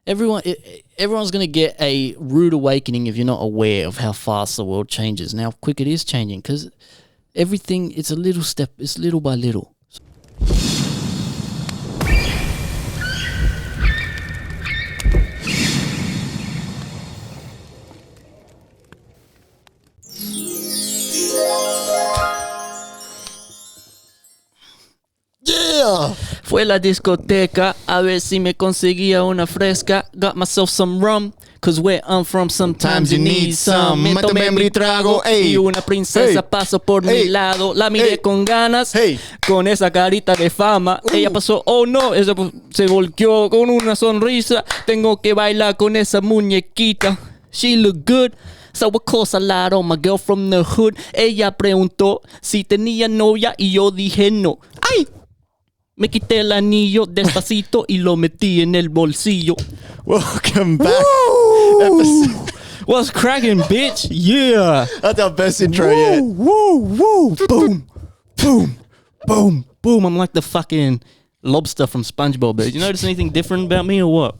everyone's going to get a rude awakening if you're not aware of how fast the world changes and how quick it is changing, because everything, it's a little step, it's little by little. Yeah! Fue la discoteca, a ver si me conseguía una fresca. Got myself some rum, cause where I'm from sometimes you need some. Me tomé mi trago, y una princesa pasó por mi lado. La miré con ganas, con esa carita de fama. Ella pasó, oh no, ella se volteó con una sonrisa. Tengo que bailar con esa muñequita. She look good. So of course I lied on my girl from the hood. Ella preguntó si tenía novia y yo dije no. ¡Ay! Me quité el anillo despacito y lo metí en el bolsillo. Welcome back. What's cracking, bitch? Yeah. That's our best intro yet. Woo. Boom. Boom. Boom. Boom. I'm like the fucking lobster from SpongeBob. Did you notice anything different about me or what?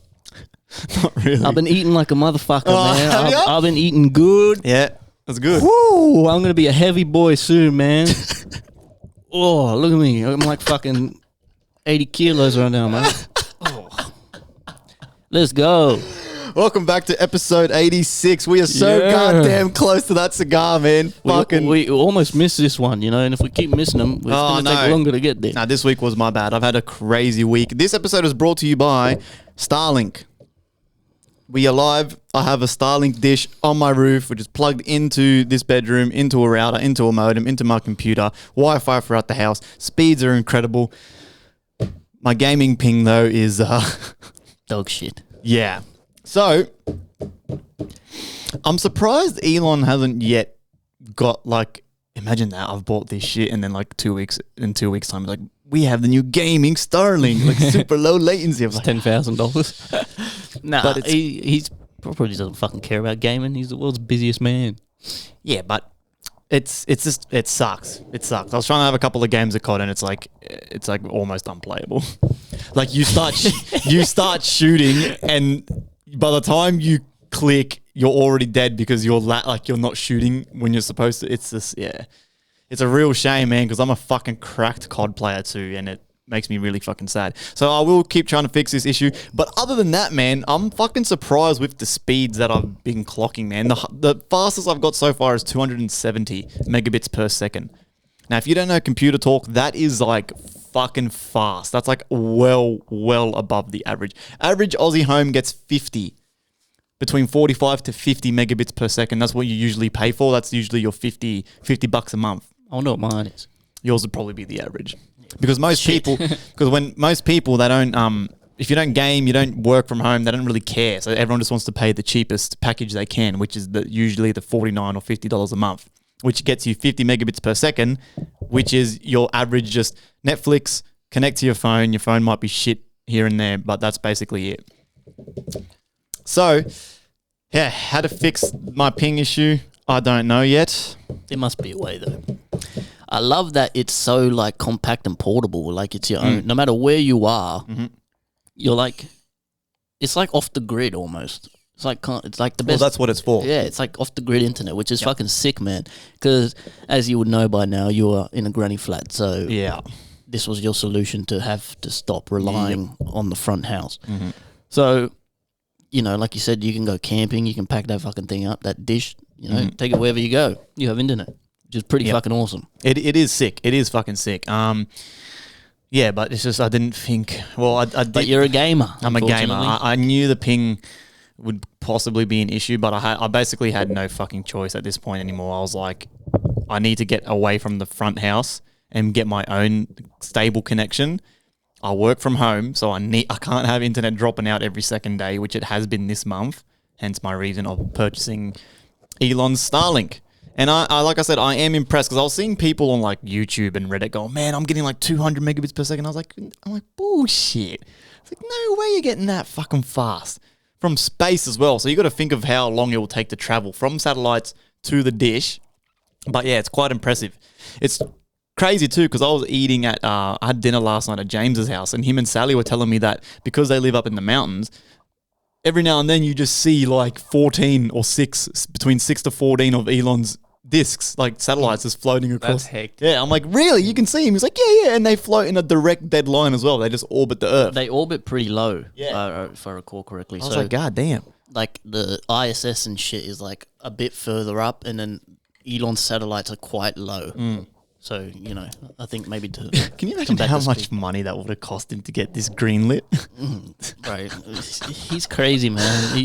Not really. I've been eating like a motherfucker, man. I've been eating good. Yeah, that's good. Woo. I'm going to be a heavy boy soon, man. Oh, look at me. I'm like fucking 80 kilos right now, man. Oh. Let's go. Welcome back to episode 86. We are so goddamn close to that cigar, man. We almost missed this one, you know, and if we keep missing them, it's going to take longer to get there. Nah, this week was my bad. I've had a crazy week. This episode is brought to you by Starlink. We are live. I have a Starlink dish on my roof, which is plugged into this bedroom, into a router, into a modem, into my computer, Wi-Fi throughout the house. Speeds are incredible. My gaming ping, though, is... dog shit. Yeah. So, I'm surprised Elon hasn't yet got, like... Imagine that. I've bought this shit and then, like, 2 weeks... In 2 weeks' time, like, we have the new gaming Starlink. Like, super low latency. It's $10,000. Nah, but he's probably doesn't fucking care about gaming. He's the world's busiest man. Yeah, but... It's just, it sucks. It sucks. I was trying to have a couple of games of COD and it's like almost unplayable. Like you start shooting and by the time you click, you're already dead because you're not shooting when you're supposed to. It's just, yeah. It's a real shame, man, because I'm a fucking cracked COD player too and it makes me really fucking sad. So I will keep trying to fix this issue. But other than that, man, I'm fucking surprised with the speeds that I've been clocking, man. The fastest I've got so far is 270 megabits per second. Now, if you don't know computer talk, that is like fucking fast. That's like well above the average. Average Aussie home gets 50. Between 45 to 50 megabits per second. That's what you usually pay for. That's usually your $50 a month. I wonder what mine is. Yours would probably be the average. Because most people, when most people, they don't, if you don't game, you don't work from home, they don't really care. So everyone just wants to pay the cheapest package they can, which is usually the $49 or $50 a month, which gets you 50 megabits per second, which is your average just Netflix, connect to your phone. Your phone might be shit here and there, but that's basically it. So, yeah, how to fix my ping issue, I don't know yet. There must be a way though. I love that it's so like compact and portable. Like it's your own. No matter where you are, you're like, it's like off the grid almost. It's like the best. Well, that's what it's for. Yeah, it's like off the grid internet, which is fucking sick, man. Because as you would know by now, you are in a granny flat. So yeah, this was your solution to have to stop relying on the front house. So, you know, like you said, you can go camping. You can pack that fucking thing up, that dish. You know, take it wherever you go. You have internet. Which is pretty fucking awesome. It is sick. It is fucking sick. Yeah, but it's just I didn't think. Well, I did. But you're a gamer. I'm a gamer. I knew the ping would possibly be an issue, but I basically had no fucking choice at this point anymore. I was like, I need to get away from the front house and get my own stable connection. I work from home, so I can't have internet dropping out every second day, which it has been this month. Hence my reason of purchasing Elon's Starlink. And I like I said, I am impressed because I was seeing people on like YouTube and Reddit go, man, I'm getting like 200 megabits per second. I'm like, bullshit. It's like, no way you're getting that fucking fast from space as well. So you got to think of how long it will take to travel from satellites to the dish. But yeah, it's quite impressive. It's crazy too because I was eating at, I had dinner last night at James's house and him and Sally were telling me that because they live up in the mountains, every now and then you just see like 14 or 6, between 6 to 14 of Elon's discs, like satellites, just floating across. That's hectic. Yeah, I'm like, really? You can see him? He's like, yeah, and they float in a direct dead line as well. They just orbit the Earth. They orbit pretty low, Yeah. if I recall correctly. I was like, God damn. Like the ISS and shit is like a bit further up, and then Elon's satellites are quite low. So, you know, I think maybe to... Can you imagine how much money that would have cost him to get this greenlit? Right. He's crazy, man. And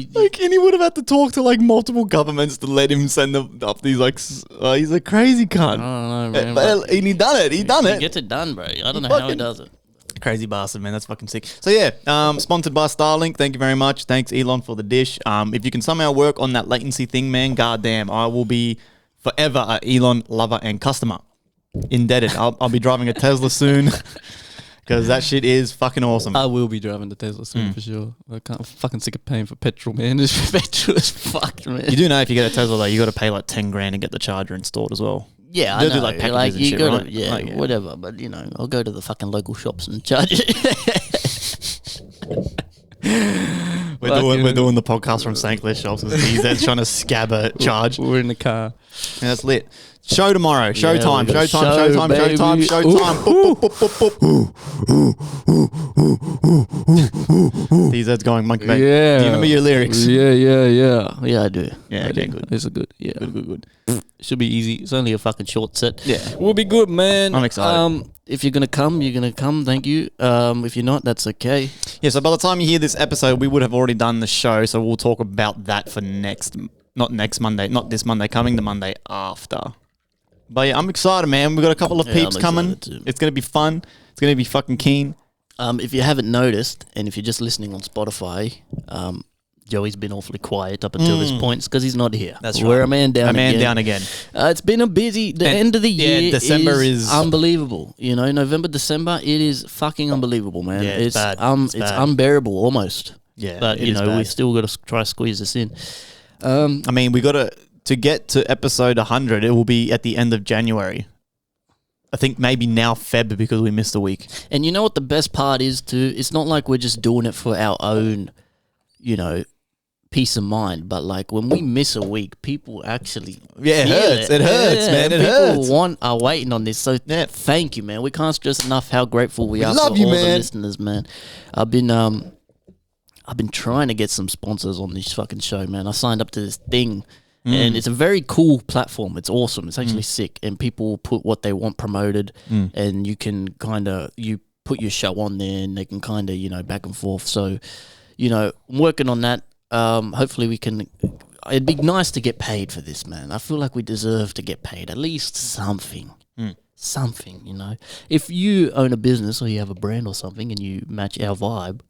he would have had to talk to like multiple governments to let him send them up these like... he's a crazy cunt. I don't know, man. But he done it. He done it. He gets it done, bro. I don't know how he does it. Crazy bastard, man. That's fucking sick. So yeah, sponsored by Starlink. Thank you very much. Thanks, Elon, for the dish. If you can somehow work on that latency thing, man, goddamn, I will be forever a Elon lover and customer. Indebted. I'll be driving a Tesla soon because that shit is fucking awesome. I will be driving the Tesla soon for sure. I'm fucking sick of paying for petrol, man. This petrol is fucked, man. You do know if you get a Tesla though, you got to pay like 10 grand and get the charger installed as well. Yeah, They'll I know. do like packages and shit, gotta, right? yeah, Like, whatever. But you know, I'll go to the fucking local shops and charge it. We're doing the podcast from St. Clair shops. He's trying to scab a charge. We're in the car. Yeah, that's lit. Show tomorrow. Showtime. Yeah, Showtime. DZ's going monkey bait. Yeah. Do you remember your lyrics? Yeah, I do. Yeah, okay, good. It's a good. Yeah, Good. should be easy. It's only a fucking short set. Yeah. We'll be good, man. I'm excited. If you're gonna come, you're gonna come. Thank you. If you're not, that's okay. Yeah, so by the time you hear this episode, we would have already done the show, so we'll talk about that for not this Monday, coming the Monday after. But yeah, I'm excited, man. We've got a couple of peeps coming. It's going to be fun. It's going to be fucking keen. If you haven't noticed, and if you're just listening on Spotify, Joey's been awfully quiet up until this point because he's not here. That's We're right. a man down again. It's been a busy... The end of the year December is unbelievable. You know, November, December, it is fucking unbelievable, man. Yeah, it's bad. It's unbearable almost. Yeah, but, you know, we still got to try to squeeze this in. I mean, we got to get to episode 100, it will be at the end of January. I think maybe now Feb because we missed a week. And you know what the best part is too? It's not like we're just doing it for our own, you know, peace of mind. But like when we miss a week, people actually it hurts. It hurts, man. It hurts. People are waiting on this. So thank you, man. We can't stress enough how grateful we are for all the listeners, man. I've been trying to get some sponsors on this fucking show, man. I signed up to this thing. And it's a very cool platform. It's awesome. It's actually sick. And people put what they want promoted. And you can you put your show on there and they can back and forth. So, you know, I'm working on that. Hopefully we can... It'd be nice to get paid for this, man. I feel like we deserve to get paid. At least something. Something, you know. If you own a business or you have a brand or something and you match our vibe,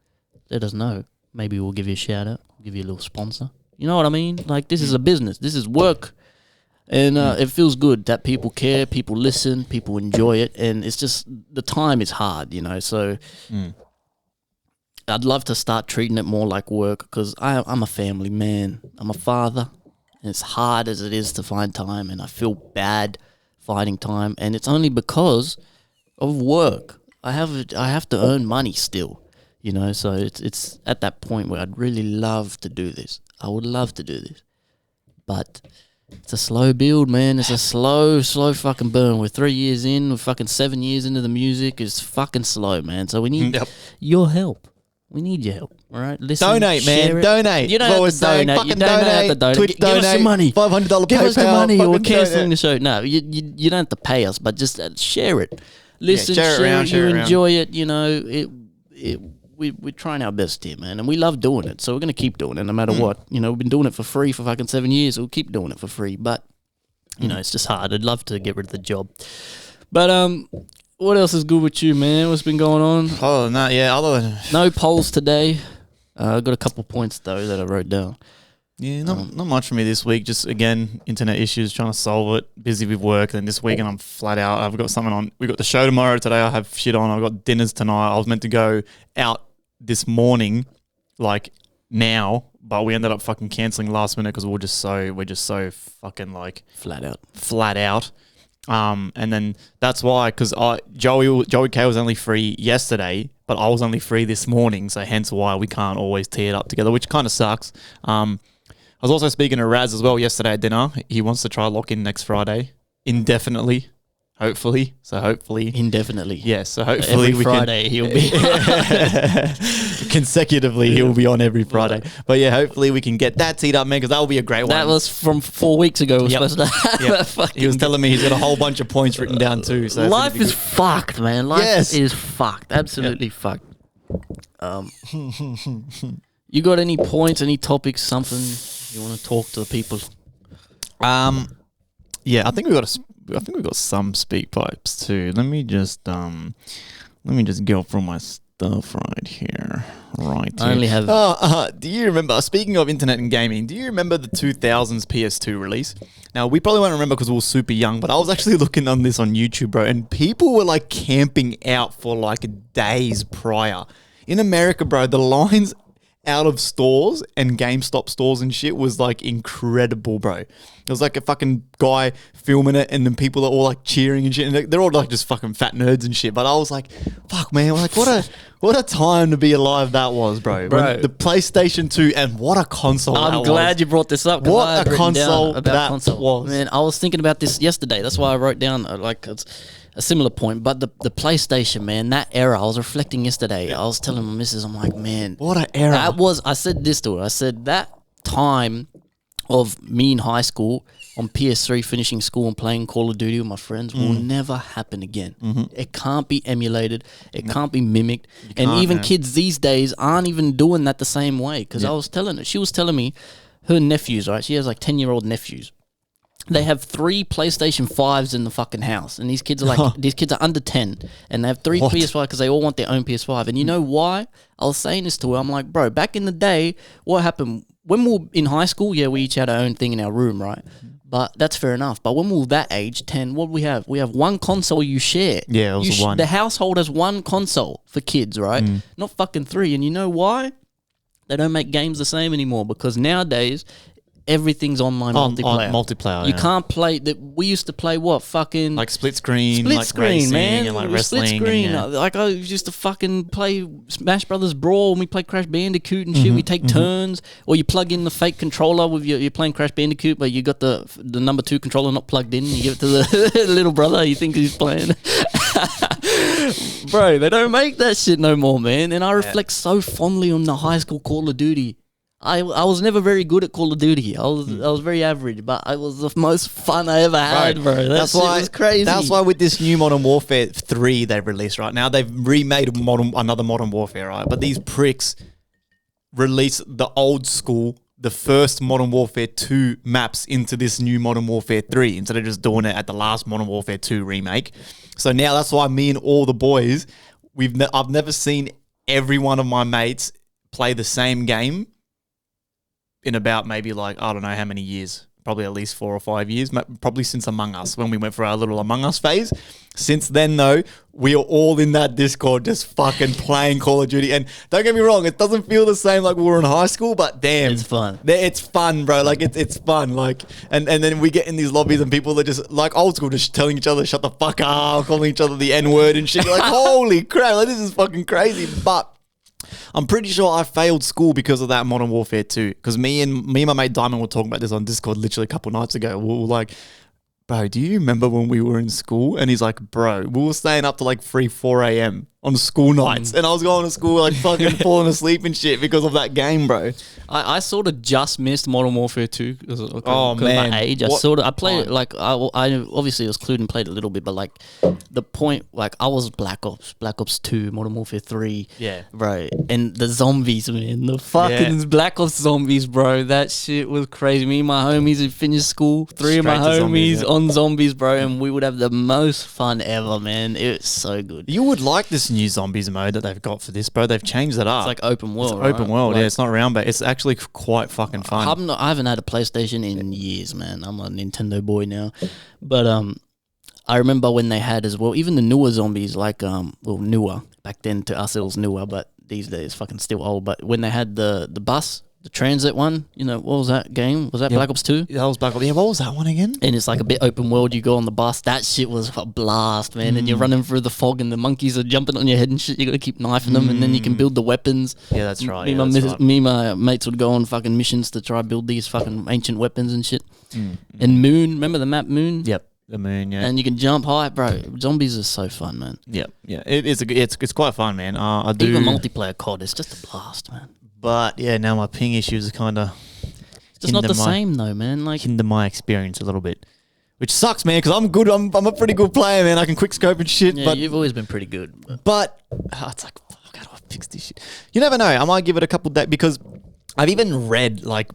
let us know. Maybe we'll give you a shout out. Give you a little sponsor. You know what I mean? Like, this is a business. This is work. And it feels good that people care, people listen, people enjoy it. And it's just, the time is hard, you know. So I'd love to start treating it more like work because I'm a family man. I'm a father. And it's hard as it is to find time. And I feel bad finding time. And it's only because of work. I have to earn money still. You know, so it's at that point where I'd really love to do this. I would love to do this. But it's a slow build, man. It's a slow fucking burn. We're 3 years in. We're fucking 7 years into the music. It's fucking slow, man. So we need your help. We need your help, all right? Listen, donate, man. It. Donate. You don't have to donate. You don't have to donate. Twitch Give us some money. $500 PayPal. Give us the money or we're cancelling the show. No, you don't have to pay us, but just share it. Listen, share it. You enjoy it. You know, we're trying our best here, man, and we love doing it. So we're going to keep doing it no matter what. You know, we've been doing it for free for fucking 7 years. We'll keep doing it for free, but, you know, it's just hard. I'd love to get rid of the job. But what else is good with you, man? What's been going on? Oh, no, yeah. Other than... No polls today. I got a couple points, though, that I wrote down. Yeah, not much for me this week. Just, again, internet issues, trying to solve it. Busy with work. And this weekend I'm flat out. I've got something on. We've got the show tomorrow. Today I have shit on. I've got dinners tonight. I was meant to go out this morning, like now, but we ended up fucking cancelling last minute because we're just so fucking like flat out. And then that's why, because Joey K was only free yesterday, but I was only free this morning, so hence why we can't always tee it up together, which kind of sucks. I was also speaking to Raz as well yesterday at dinner. He wants to try lock in next Friday indefinitely. Hopefully. So hopefully. Indefinitely. Yes. So hopefully every Friday he'll be. Consecutively, he'll be on every Friday. But yeah, hopefully we can get that teed up, man, because that will be a great one. That was from 4 weeks ago. We're supposed to have He was telling me he's got a whole bunch of points written down too. So life is fucked, man. Life is fucked. Absolutely fucked. You got any points, any topics, something you want to talk to the people? Yeah, I think we got some speak pipes too. Let me just go through my stuff right here. I only have. Do you remember? Speaking of internet and gaming, do you remember the 2000s PS2 release? Now we probably won't remember because we were super young, but I was actually looking on this on YouTube, bro, and people were like camping out for like days prior. In America, bro, the lines out of stores and GameStop stores and shit was like incredible, bro. It was like a fucking guy filming it, and then people are all like cheering and shit, and they're all like just fucking fat nerds and shit. But I was like, fuck, man, like what a time to be alive that was, bro. When the PlayStation 2, and what a console I'm that glad was. you brought this up. What a console that was. Man, I was thinking about this yesterday. That's why I wrote down it's a similar point, but the PlayStation, man, that era, I was reflecting yesterday. I was telling my missus, I'm like, man, what an era. I said this to her. I said that time of me in high school on PS3 finishing school and playing Call of Duty with my friends will never happen again. It can't be emulated. It can't be mimicked. And even kids these days aren't even doing that the same way. Because I was telling her, she was telling me her nephews, right? She has like 10-year-old nephews. They have 3 PlayStation 5s in the fucking house, and these kids are like, these kids are under 10, and they have 3 PS5 because they all want their own PS5. And you know why? I was saying this to her. I'm like, bro, back in the day, what happened when we were in high school? Yeah, we each had our own thing in our room, right? But that's fair enough. But when we were that age, 10, what do we have? We have one console you share. Yeah, it was one. The household has one console for kids, right? Not fucking 3. And you know why? They don't make games the same anymore, because nowadays everything's online multiplayer. You can't play that. We used to play what fucking like split screen, man, and like wrestling. Split screen. Like I used to fucking play Smash Brothers Brawl, and we play Crash Bandicoot and shit. We take turns, or you plug in the fake controller with you're playing Crash Bandicoot, but you got the number 2 controller not plugged in. You give it to the little brother. You think he's playing. Bro, they don't make that shit no more, man. And I reflect so fondly on the high school Call of Duty. I was never very good at Call of Duty. I was very average, but I was the most fun I ever had, bro. That's why it was crazy. That's why with this new Modern Warfare 3 they've released right now, they've remade another Modern Warfare, right? But these pricks release the old school, the first Modern Warfare 2 maps into this new Modern Warfare 3 instead of just doing it at the last Modern Warfare 2 remake. So now that's why me and all the boys, I've never seen every one of my mates play the same game in about maybe like, I don't know how many years, probably at least 4 or 5 years, probably since Among Us, when we went for our little Among Us phase. Since then, though, we are all in that Discord just fucking playing Call of Duty. And don't get me wrong, it doesn't feel the same like we were in high school, but damn. It's fun. It's fun, bro. Like, it's fun. Like, and then we get in these lobbies and people are just, like old school, just telling each other, shut the fuck up, calling each other the N-word and shit. You're like, holy crap, like, this is fucking crazy. But I'm pretty sure I failed school because of that Modern Warfare 2. Because me and my mate Diamond were talking about this on Discord literally a couple nights ago. We were like, bro, do you remember when we were in school? And he's like, bro, we were staying up to like 3, 4 a.m. on school nights. And I was going to school like fucking falling asleep and shit because of that game, bro. I sort of just missed Modern Warfare 2 because of my age. I played it like, I obviously was clued and played a little bit, but like the point, like I was Black Ops 2, Modern Warfare 3. Yeah. Right. And the zombies, man. The fucking Black Ops zombies, bro. That shit was crazy. Me and my homies had finished school. 3 of my homies on zombies, bro. And we would have the most fun ever, man. It was so good. You would like this new zombies mode that they've got for this, bro. They've changed it up. It's like open world. Open world, like, yeah. It's not round, but it's actually quite fucking fun. I haven't had a PlayStation in years, man. I'm a Nintendo boy now. But I remember when they had as well, even the newer zombies, like newer. Back then to us it was newer, but these days fucking still old. But when they had the bus the transit one. You know, what was that game? Was that Black Ops 2? Yeah, that was Black Ops. Yeah, what was that one again? And it's like a bit open world. You go on the bus. That shit was a blast, man. And you're running through the fog, and the monkeys are jumping on your head and shit. You got to keep knifing them, and then you can build the weapons. Yeah, that's right. Me and my mates would go on fucking missions to try build these fucking ancient weapons and shit. And Moon, remember the map Moon? Yep, the Moon. Yeah, and you can jump high, bro. Zombies are so fun, man. Yeah. It is. It's quite fun, man. I do even multiplayer COD. It's just a blast, man. But yeah, now my ping issues are kind of just not the same though, man. Like hinder my experience a little bit, which sucks, man. Because I'm good. I'm a pretty good player, man. I can quick scope and shit. Yeah, but you've always been pretty good. But it's like, fuck, how do I fix this shit? You never know. I might give it a couple days because I've even read like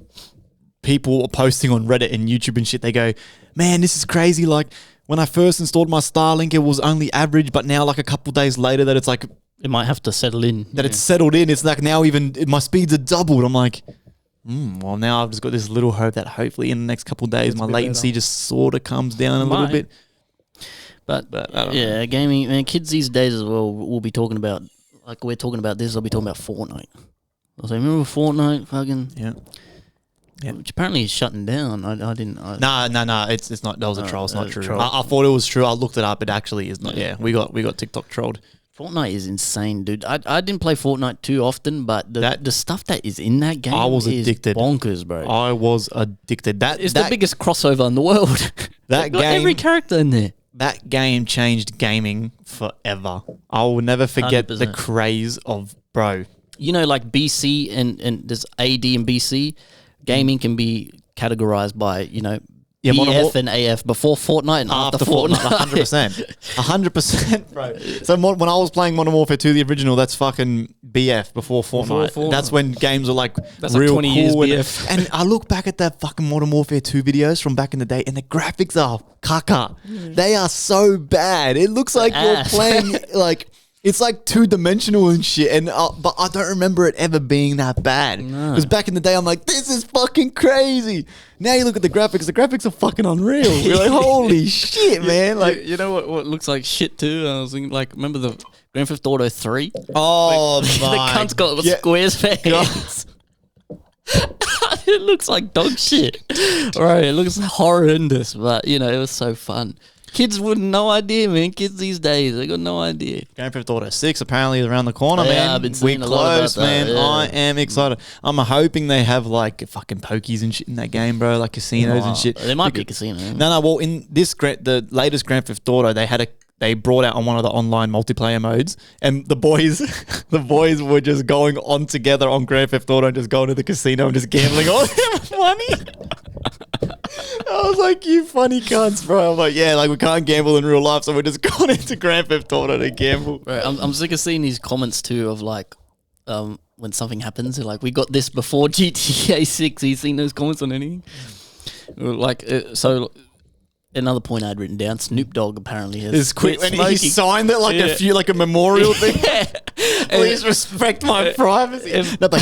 people posting on Reddit and YouTube and shit. They go, man, this is crazy. Like when I first installed my Starlink, it was only average, but now like a couple days later, that it's like. It might have to settle in. That it's settled in. It's like now even my speeds are doubled. I'm like, well, now I've just got this little hope that hopefully in the next couple of days my latency just sort of comes down a little bit. But I don't know. Gaming, man, kids these days as well will be talking about, like we're talking about this, they'll be talking about Fortnite. I'll say, remember Fortnite? Fucking. Yeah. Which apparently is shutting down. I didn't. No. It's not. That was a troll. It's not true. I thought it was true. I looked it up. It actually is not. Yeah, we got TikTok trolled. Fortnite is insane, dude. I didn't play Fortnite too often, but the stuff that is in that game is addicted. Bonkers, bro. I was addicted. That is the biggest crossover in the world. That game, every character in there. That game changed gaming forever. I will never forget 100%. The craze of, bro. You know, like BC and there's AD and BC. Gaming can be categorized by, you know, BF and AF before Fortnite and after Fortnite. 100%, bro. So when I was playing Modern Warfare 2, the original, that's fucking BF before Fortnite. That's when games were like real like 20 cool. Years BF. And I look back at that fucking Modern Warfare 2 videos from back in the day, and the graphics are caca. They are so bad. It looks like you're playing like... It's like 2-dimensional and shit, and but I don't remember it ever being that bad. Because back in the day, I'm like, this is fucking crazy. Now you look at the graphics are fucking unreal. You're like, holy shit, man. Like, you know what looks like shit too? I was thinking, like, remember the Grand Theft Auto 3? Oh, like, my. The cunt's got squares face. It looks like dog shit. Right, it looks horrendous, but, you know, it was so fun. Kids wouldn't no idea, man. Kids these days, they got no idea. Grand Theft Auto 6 apparently is around the corner, man. I've been seeing a lot about that, man. I am excited. I'm hoping they have like fucking pokies and shit in that game, bro. Like casinos and shit. There might be a casino. No. Well, in this the latest Grand Theft Auto, they brought out on one of the online multiplayer modes, and the boys were just going on together on Grand Theft Auto and just going to the casino and just gambling all their money. I was like, you funny cunts, bro. I'm like, yeah, like we can't gamble in real life, so we're just going into Grand Theft Auto to gamble. Right, I'm sick of seeing these comments too of like, when something happens, they're like, we got this before GTA 6. Have you seen those comments on anything? Like, so... Another point I'd written down: Snoop Dogg apparently has quit and he signed it like a memorial thing. Please respect my privacy. No, but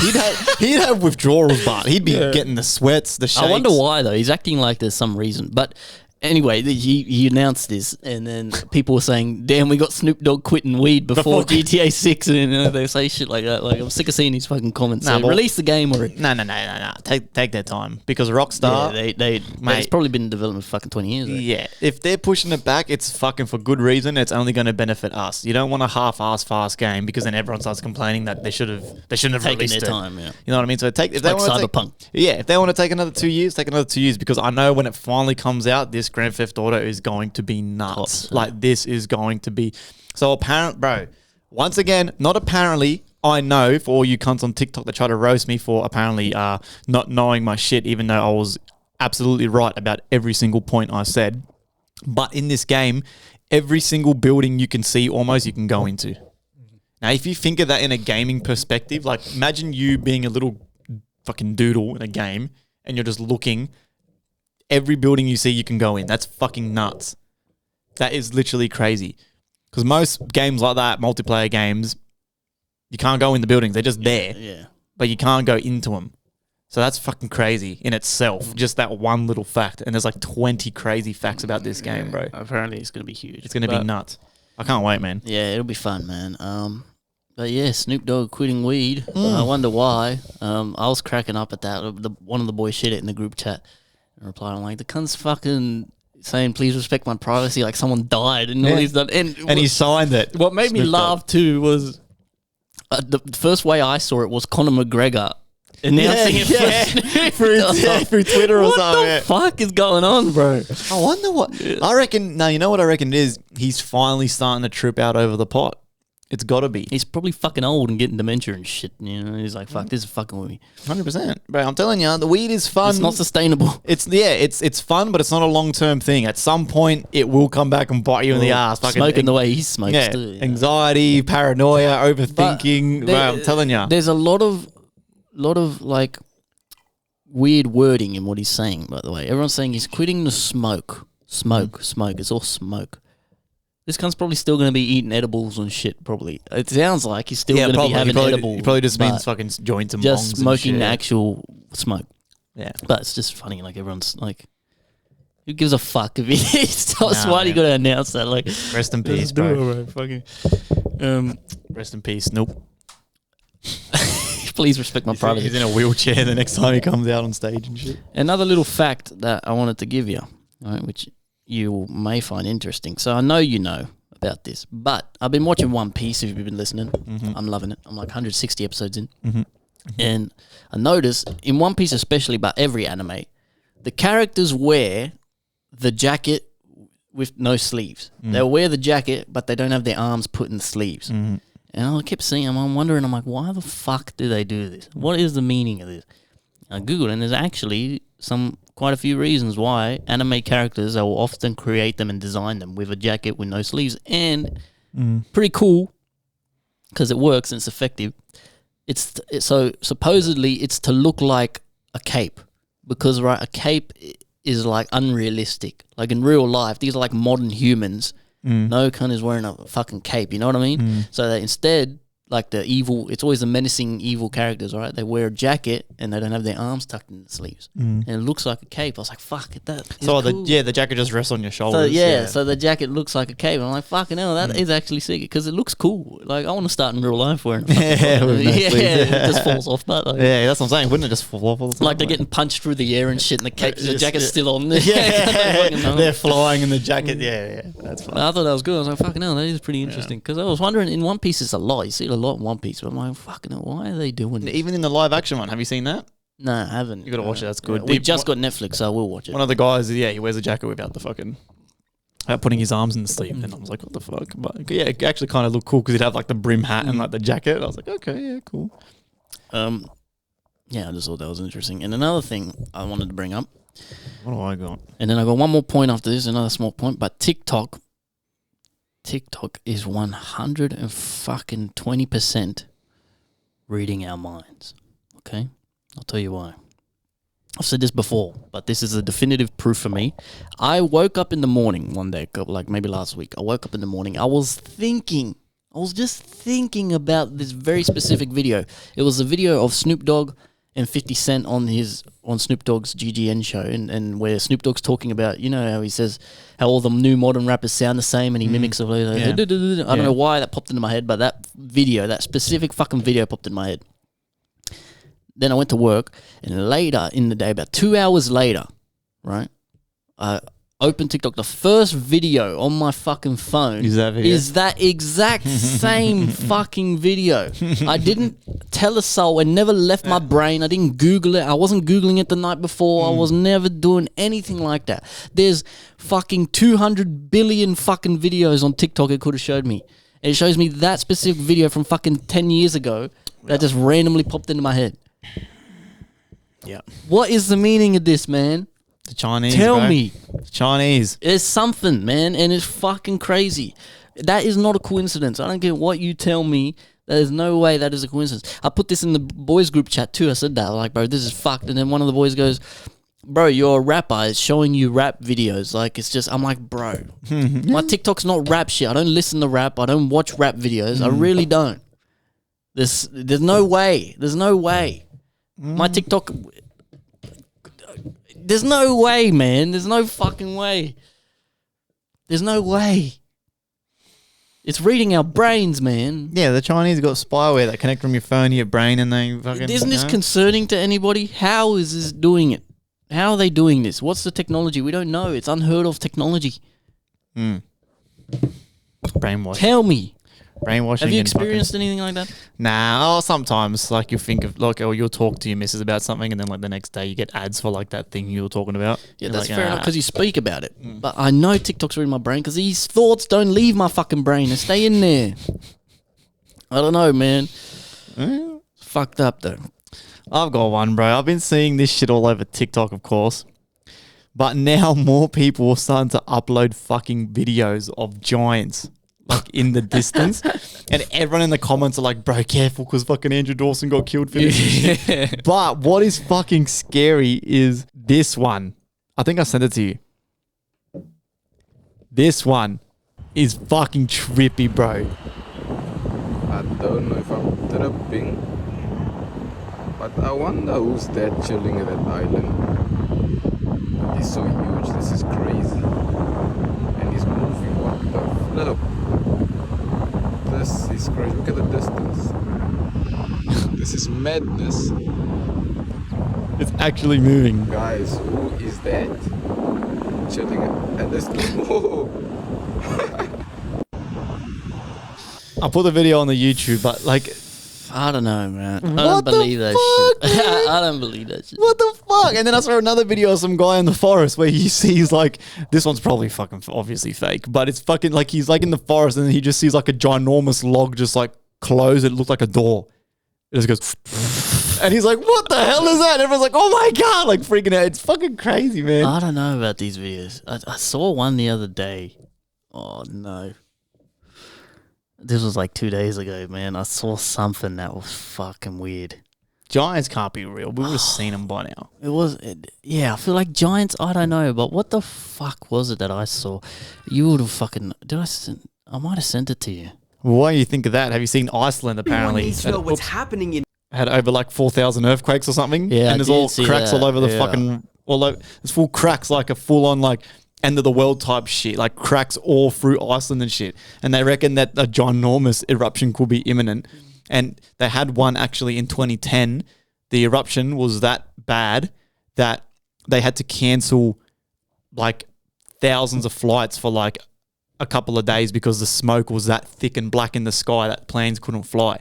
he'd have withdrawals, but he'd be getting the sweats, the shakes. I wonder why though. He's acting like there's some reason, but. Anyway, he announced this, and then people were saying, "Damn, we got Snoop Dogg quitting weed before GTA 6," and they say shit like that. Like, I'm sick of seeing these fucking comments. So release the game already. No. Take their time because Rockstar. It's probably been in development for fucking 20 years. Yeah, if they're pushing it back, it's fucking for good reason. It's only going to benefit us. You don't want a half-ass fast game because then everyone starts complaining that they shouldn't have released their time. Yeah. You know what I mean? So if they want Cyberpunk. If they want to take another 2 years, take another 2 years because I know when it finally comes out, this Grand Theft Auto is going to be nuts. Like, this is going to be... So, once again, not apparently, I know for all you cunts on TikTok that try to roast me for apparently not knowing my shit, even though I was absolutely right about every single point I said. But in this game, every single building you can see almost you can go into. Now, if you think of that in a gaming perspective, like, imagine you being a little fucking doodle in a game and you're just looking... Every building you see, you can go in. That's fucking nuts. That is literally crazy. Because most games like that, multiplayer games, you can't go in the buildings. They're just there. Yeah. But you can't go into them. So that's fucking crazy in itself. Just that one little fact. And there's like 20 crazy facts about this game, bro. Apparently it's going to be huge. It's going to be nuts. I can't wait, man. Yeah, it'll be fun, man. But yeah, Snoop Dogg quitting weed. I wonder why. I was cracking up at that. One of the boys shared it in the group chat and replied, I'm like, the cunt's fucking saying, please respect my privacy, like someone died and all he's done. And he signed it. What made me Snoop laugh Dogg. too was the first way I saw it was Conor McGregor announcing it through Twitter or what something. the fuck is going on, bro? I wonder what. I reckon. No, you know what I reckon it is? He's finally starting to trip out over the pot. It's got to be. He's probably fucking old and getting dementia and shit. You know, he's like, fuck, this is fucking with me. 100%. Bro, I'm telling you, the weed is fun. It's not sustainable. It's fun, but it's not a long-term thing. At some point, it will come back and bite you in the ass. Fucking Smoking the way he smokes too. Yeah. Anxiety, paranoia, overthinking. Bro, I'm telling you. There's a lot of like weird wording in what he's saying, by the way. Everyone's saying he's quitting the smoke. Smoke. It's all smoke. This cunt's probably still going to be eating edibles and shit, probably. It sounds like he's still going to be having edibles. He probably just means fucking joints and bongs just smoking and shit. actual smoke. Yeah. But it's just funny, like everyone's like, who gives a fuck if he starts why do you got to announce that? Like, rest in peace, bro. Fucking, rest in peace, Nope. Please respect my privacy. He's in a wheelchair the next time he comes out on stage and shit. Another little fact that I wanted to give you, right, which you may find interesting. So I know you know about this, but I've been watching One Piece, if you've been listening. I'm loving it. I'm like 160 episodes in. And I noticed in One Piece especially, but every anime, the characters wear the jacket with no sleeves. They'll wear the jacket, but they don't have their arms put in the sleeves. And I kept seeing them. I'm wondering, I'm like, why the fuck do they do this? What is the meaning of this? I Googled, and there's actually quite a few reasons why anime characters, they will often create them and design them with a jacket with no sleeves. And pretty cool, because it works and it's effective. So supposedly it's to look like a cape, because right, a cape is like unrealistic. Like in real life, these are like modern humans. No cunt is wearing a fucking cape, you know what I mean? So that instead, like the evil, it's always the menacing evil characters, right? They wear a jacket and they don't have their arms tucked in the sleeves. And it looks like a cape. I was like, fuck it, that is cool. The jacket just rests on your shoulders. So the jacket looks like a cape. I'm like, fucking hell, that is actually sick, because it looks cool. Like, I want to start in real life wearing it. It just falls off. But like, that's what I'm saying. Wouldn't it just fall off all the time? Like they're getting punched through the air and shit, and the jacket's still on. They're flying in the jacket. That's fine. I thought that was good. I was like, fucking hell, that is pretty interesting. Because I was wondering, in One Piece, it's a lot. You see it a lot in One Piece. But I'm like, fucking hell, why are they doing this? Even in the live action one, have you seen that? No, I haven't. You got to watch it. That's good. We just got Netflix, so I will watch it. One of the guys, he wears a jacket without the fucking, putting his arms in the sleeve. And I was like, what the fuck? But yeah, it actually kind of looked cool because he'd have like the brim hat and like the jacket. I was like, okay, yeah, cool. Yeah, I just thought that was interesting. And another thing I wanted to bring up. What do I got? And then I got one more point after this, another small point. But TikTok is 120% reading our minds. Okay? I'll tell you why. I've said this before, but this is a definitive proof for me. I woke up in the morning one day, like maybe last week. I woke up in the morning. I was just thinking about this very specific video. It was a video of Snoop Dogg and 50 Cent on Snoop Dogg's GGN show, and where Snoop Dogg's talking about, you know, how he says how all the new modern rappers sound the same, and he mimics it. Like, I don't know why that popped into my head, but that specific fucking video popped in my head. Then I went to work, and later in the day, about 2 hours later, right, I opened TikTok. The first video on my fucking phone is that exact same fucking video. I didn't tell a soul. It never left my brain. I didn't Google it. I wasn't Googling it the night before. I was never doing anything like that. There's fucking 200 billion fucking videos on TikTok it could have showed me. It shows me that specific video from fucking 10 years ago that just randomly popped into my head. Yeah. What is the meaning of this, man? The Chinese. Tell me. The Chinese. It's something, man, and it's fucking crazy. That is not a coincidence. I don't care what you tell me. There's no way that is a coincidence. I put this in the boys group chat too. I said that. I'm like, bro, this is fucked. And then one of the boys goes, bro, you're a rapper. It's showing you rap videos. Like, it's just, I'm like, bro, my TikTok's not rap shit. I don't listen to rap. I don't watch rap videos. I really don't. There's no way. There's no way. My TikTok... There's no way, man. There's no fucking way. There's no way. It's reading our brains, man. Yeah, the Chinese got spyware that connect from your phone to your brain, and they fucking. Isn't this concerning to anybody? How is this doing it? How are they doing this? What's the technology? We don't know. It's unheard of technology. Brainwash. Tell me. Brainwashing. Have you experienced anything like that? Nah. Sometimes like you think of like, or you'll talk to your missus about something, and then like the next day you get ads for like that thing you were talking about. Yeah, You're that's like, fair enough because you speak about it. But I know TikTok's reading my brain because these thoughts don't leave my fucking brain. They stay in there. I don't know, man. Fucked up though. I've got one, bro. I've been seeing this shit all over TikTok, of course. But now more people are starting to upload fucking videos of giants, like in the distance. And everyone in the comments are like, bro, careful because fucking Andrew Dawson got killed for this. Yeah. But what is fucking scary is this one. I think I sent it to you. This one is fucking trippy, bro. I don't know if I'm tripping, but I wonder who's that chilling at that island. He's so huge, this is crazy. And he's moving, what the flip? This is crazy, look at the distance. This is madness. It's actually moving. Guys, who is that? Chilling at this... Whoa. I'll put the video on the YouTube, but like... I don't know, man. I What don't the believe that fuck, shit. man? I don't believe that shit. What the fuck? And then I saw another video of some guy in the forest where he sees like, this one's probably fucking obviously fake, but it's fucking like he's like in the forest and then he just sees like a ginormous log just like close. It looked like a door. It just goes, and he's like, what the hell is that? And everyone's like, oh my God, like freaking out. It's fucking crazy, man. I don't know about these videos. I saw one the other day. Oh, no. This was like 2 days ago, man. I saw something that was fucking weird. Giants can't be real. We would have seen them by now. Yeah, I feel like giants, I don't know, but what the fuck was it that I saw? You would have fucking, I might have sent it to you. What do you think of that? Have you seen Iceland apparently? Needs to know what's happening in Had over like 4,000 earthquakes or something. Yeah, and there's all cracks all over the fucking, all over, there's full cracks, like a full on like end of the world type shit, like cracks all through Iceland and shit. And they reckon that a ginormous eruption could be imminent. And they had one actually in 2010. The eruption was that bad that they had to cancel like thousands of flights for like a couple of days because the smoke was that thick and black in the sky that planes couldn't fly.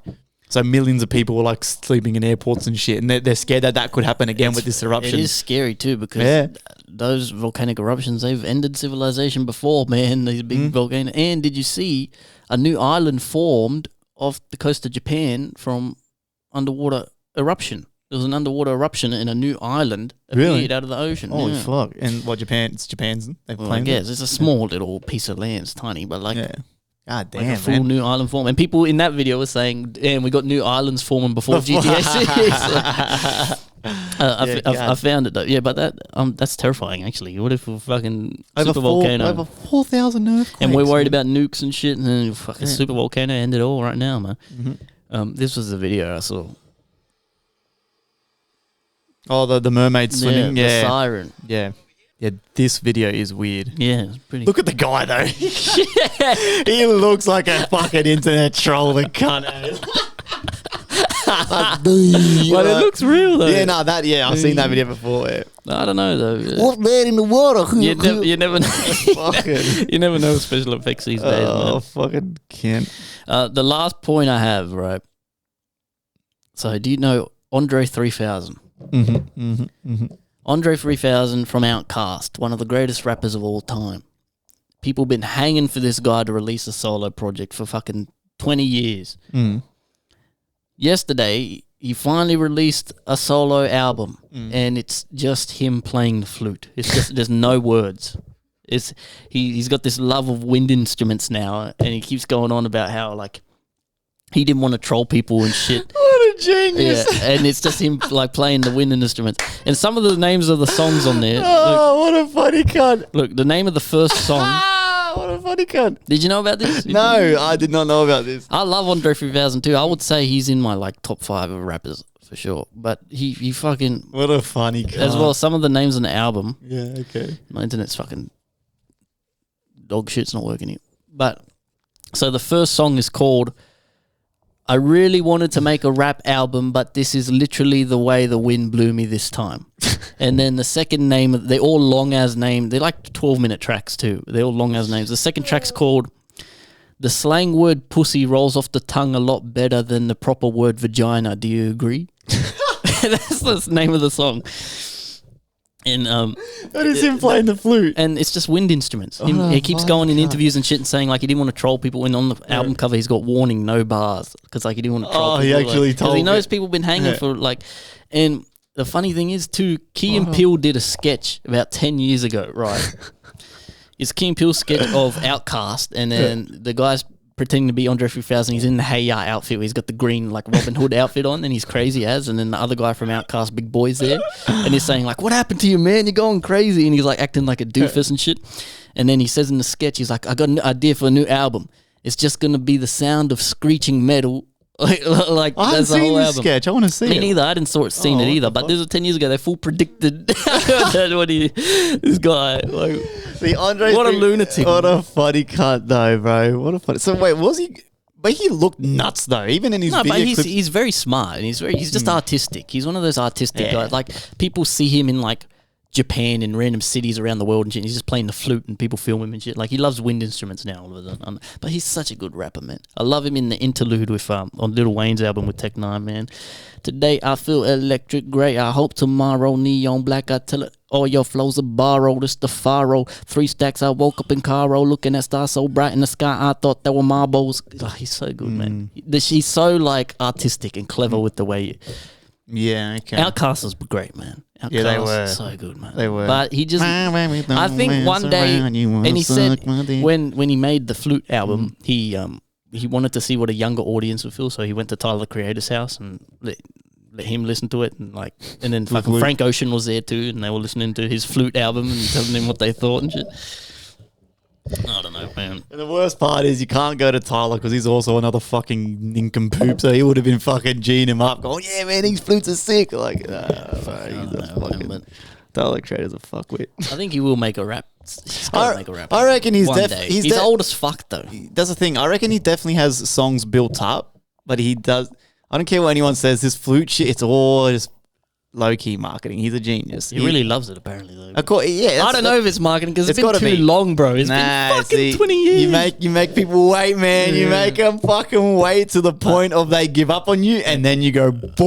So millions of people were like sleeping in airports and shit, and they're scared that that could happen again with this eruption. It is scary too because those volcanic eruptions, they've ended civilization before, man. These big volcanoes. And did you see a new island formed off the coast of Japan from underwater eruption? There was an underwater eruption and a new island appeared out of the ocean. Holy fuck. And what, Japan? It's Japan's? They've Well, I claimed guess it's a small little piece of land. It's tiny, but like, God like damn, a full man. new island form. And people in that video were saying, damn, we got new islands forming before GTA 6. I found it though. Yeah, but that's terrifying actually. What if we're fucking super volcano? Over 4,000 earthquakes. And we're worried about nukes and shit, and then fucking super volcano ended all right now, man. This was the video I saw. Oh, the mermaid swimming? The siren. Yeah. Yeah, this video is weird. Yeah, it's pretty. Look at the guy though. He looks like a fucking internet troll, the cunt. But it looks real though. Yeah, no, I've seen that video before. Yeah. I don't know though. What's there in the water? You never know. Fucking. You never know special effects these days, Oh, man. fucking can't. The last point I have, right? So, do you know Andre 3000? Andre 3000 from Outkast, one of the greatest rappers of all time. People been hanging for this guy to release a solo project for fucking 20 years. Yesterday, he finally released a solo album, and it's just him playing the flute. It's just there's no words. He's got this love of wind instruments now, and he keeps going on about how like he didn't want to troll people and shit. What a genius. Yeah, and it's just him like playing the wind instruments. And some of the names of the songs on there. Oh, what a funny cunt. Look, the name of the first song. What a funny cunt. Did you know about this? No, I did not know about this. I love Andre 3000 too. I would say he's in my like top 5 of rappers for sure. But he fucking What a funny cunt. as well. Some of the names on the album. Yeah, okay. My internet's fucking dog shit's not working here. But So the first song is called I Really Wanted to Make a Rap Album, but this is literally the way the wind blew me this time. And then the second name, they're all long-as names. They're like 12-minute tracks too. They're all long-as names. The second track's called The Slang Word Pussy Rolls Off the Tongue a Lot Better Than the Proper Word Vagina. Do you agree? That's the name of the song. And that is him playing the flute, and it's just wind instruments. He keeps going in interviews and shit and saying like he didn't want to troll people. And on the album cover, he's got warning, no bars, because like he didn't want to troll. Oh, people. he actually told. Because he knows people been hanging for like. And the funny thing is too, Key and Peele did a sketch about 10 years ago, right? It's Key and Peele's sketch of Outcast, and then the guy's pretending to be Andre 3000. He's in the Hey Ya outfit where he's got the green like Robin Hood outfit on, and he's crazy as. And then the other guy from Outcast, Big Boy's there, and he's saying like, "What happened to you, man? You're going crazy." And he's like acting like a doofus and shit. And then he says in the sketch, he's like, "I got an idea for a new album. It's just gonna be the sound of screeching metal." Like I that's the haven't seen whole this album. sketch. I want to see Me it. neither. I didn't seen it either. But this was 10 years ago. They full predicted that this guy. Like, The Andre, what a lunatic. What a funny cunt, though, bro. What a funny. So wait, was he? But he looked nuts though, even in his no, video but clips. he's very smart and he's just artistic. He's one of those artistic guys. Like people see him in like Japan and random cities around the world and shit. He's just playing the flute and people film him and shit. Like he loves wind instruments now. All of a sudden. But he's such a good rapper, man. I love him in the interlude with on Lil Wayne's album with Tech Nine, man. Today I feel electric grey. I hope tomorrow neon black. I tell it all your flows are borrowed. It's the Faro. 3 stacks. I woke up in Cairo looking at stars so bright in the sky. I thought they were marbles. Oh, he's so good, man. He's so like artistic and clever with the way. Yeah, okay. Outcast was great, man. Outcast, Yeah, they were. so good, man. They were. But he just, I think one day, and he said when he made the flute album, he wanted to see what a younger audience would feel, so he went to Tyler the Creator's house and let him listen to it, and then fucking Frank Ocean was there too, and they were listening to his flute album and telling him what they thought and shit. I don't know, man. And the worst part is you can't go to Tyler because he's also another fucking nincompoop. So he would have been fucking G'ing him up, going, "Yeah, man, these flutes are sick." Like, he's a fucking Tyler Creator's a fuckwit. I think he will make a rap. He's got to make a rap. I reckon he's he's old as fuck though. That's the thing. I reckon he definitely has songs built up, but he does. I don't care what anyone says. This flute shit, it's all just low-key marketing. He's a genius. He really loves it, apparently, though. Of course, yeah. I don't know if it's marketing because it's been gotta too be long, bro. It's been fucking 20 years. You make people wait, man. You make them fucking wait to the point of they give up on you, and then you go boof.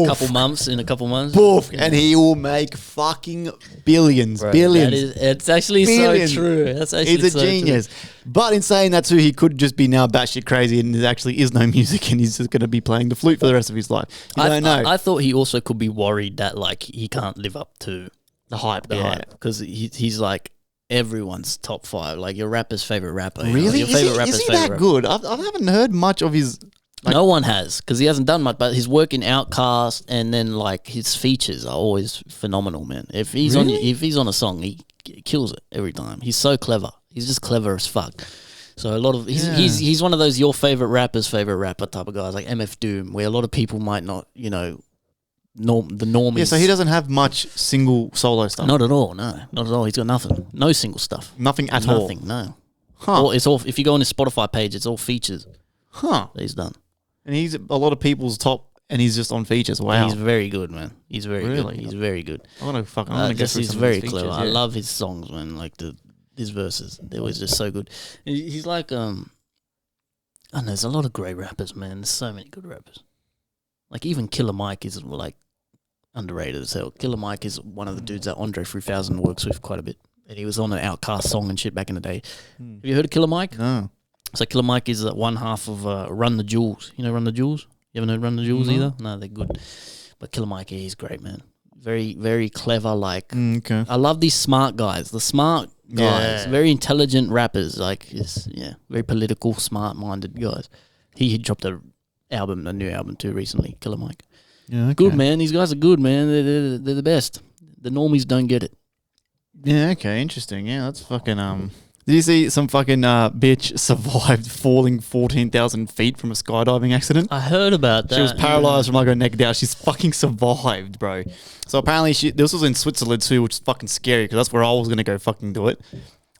In a couple months. Boof. And he will make fucking billions. Bro, billions. It's actually billions. so true. That's actually He's a genius. True. But in saying that too, he could just be now batshit crazy and there actually is no music and he's just going to be playing the flute for the rest of his life. You don't know. I thought he also could be worried that like he can't live up to the hype. Because he's like everyone's top 5, like your rapper's favorite rapper. Really? Your favorite rapper's is he favorite that rapper. good? I haven't heard much of his... no one has, because he hasn't done much, but his work in Outcast and then like his features are always phenomenal, man. If he's on a song, he kills it every time. He's so clever. He's just clever as fuck. So a lot of he's one of those your favorite rapper's favorite rapper type of guys, like MF Doom, where a lot of people might not, the normies. Yeah, so he doesn't have much single solo stuff. Not at all. No, not at all. He's got nothing. No single stuff. Nothing at all. Nothing. No. Huh? It's all. If you go on his Spotify page, it's all features. Huh? That he's done. And he's a lot of people's top, and he's just on features. Wow. He's very good, man. He's very Really? good. He's very good. I want to fucking. I want to get through He's some very of his clever. features, I yeah. love his songs, man. Like his verses, they was just so good. He's like and there's a lot of great rappers, man. There's so many good rappers. Like even Killer Mike is like underrated as hell. Killer Mike is one of the dudes that Andre 3000 works with quite a bit. And he was on an Outcast song and shit back in the day. Have you heard of Killer Mike? No. So Killer Mike is one half of Run the Jewels. You know Run the Jewels? You haven't heard Run the Jewels either? No, they're good. But Killer Mike, he's great, man. Very, very clever. Like, Okay. I love these smart guys. The smart guys, Yeah. very intelligent rappers. Like, very political, smart-minded guys. He dropped a new album too recently. Killer Mike, Yeah. Okay. good man. These guys are good, man. They're the best. The normies don't get it. Yeah. Okay. Interesting. Yeah. That's fucking. Did you see some fucking bitch survived falling 14,000 feet from a skydiving accident? I heard about that. She was paralyzed from like her neck down. She's fucking survived, bro. So apparently this was in Switzerland too, which is fucking scary because that's where I was going to go fucking do it.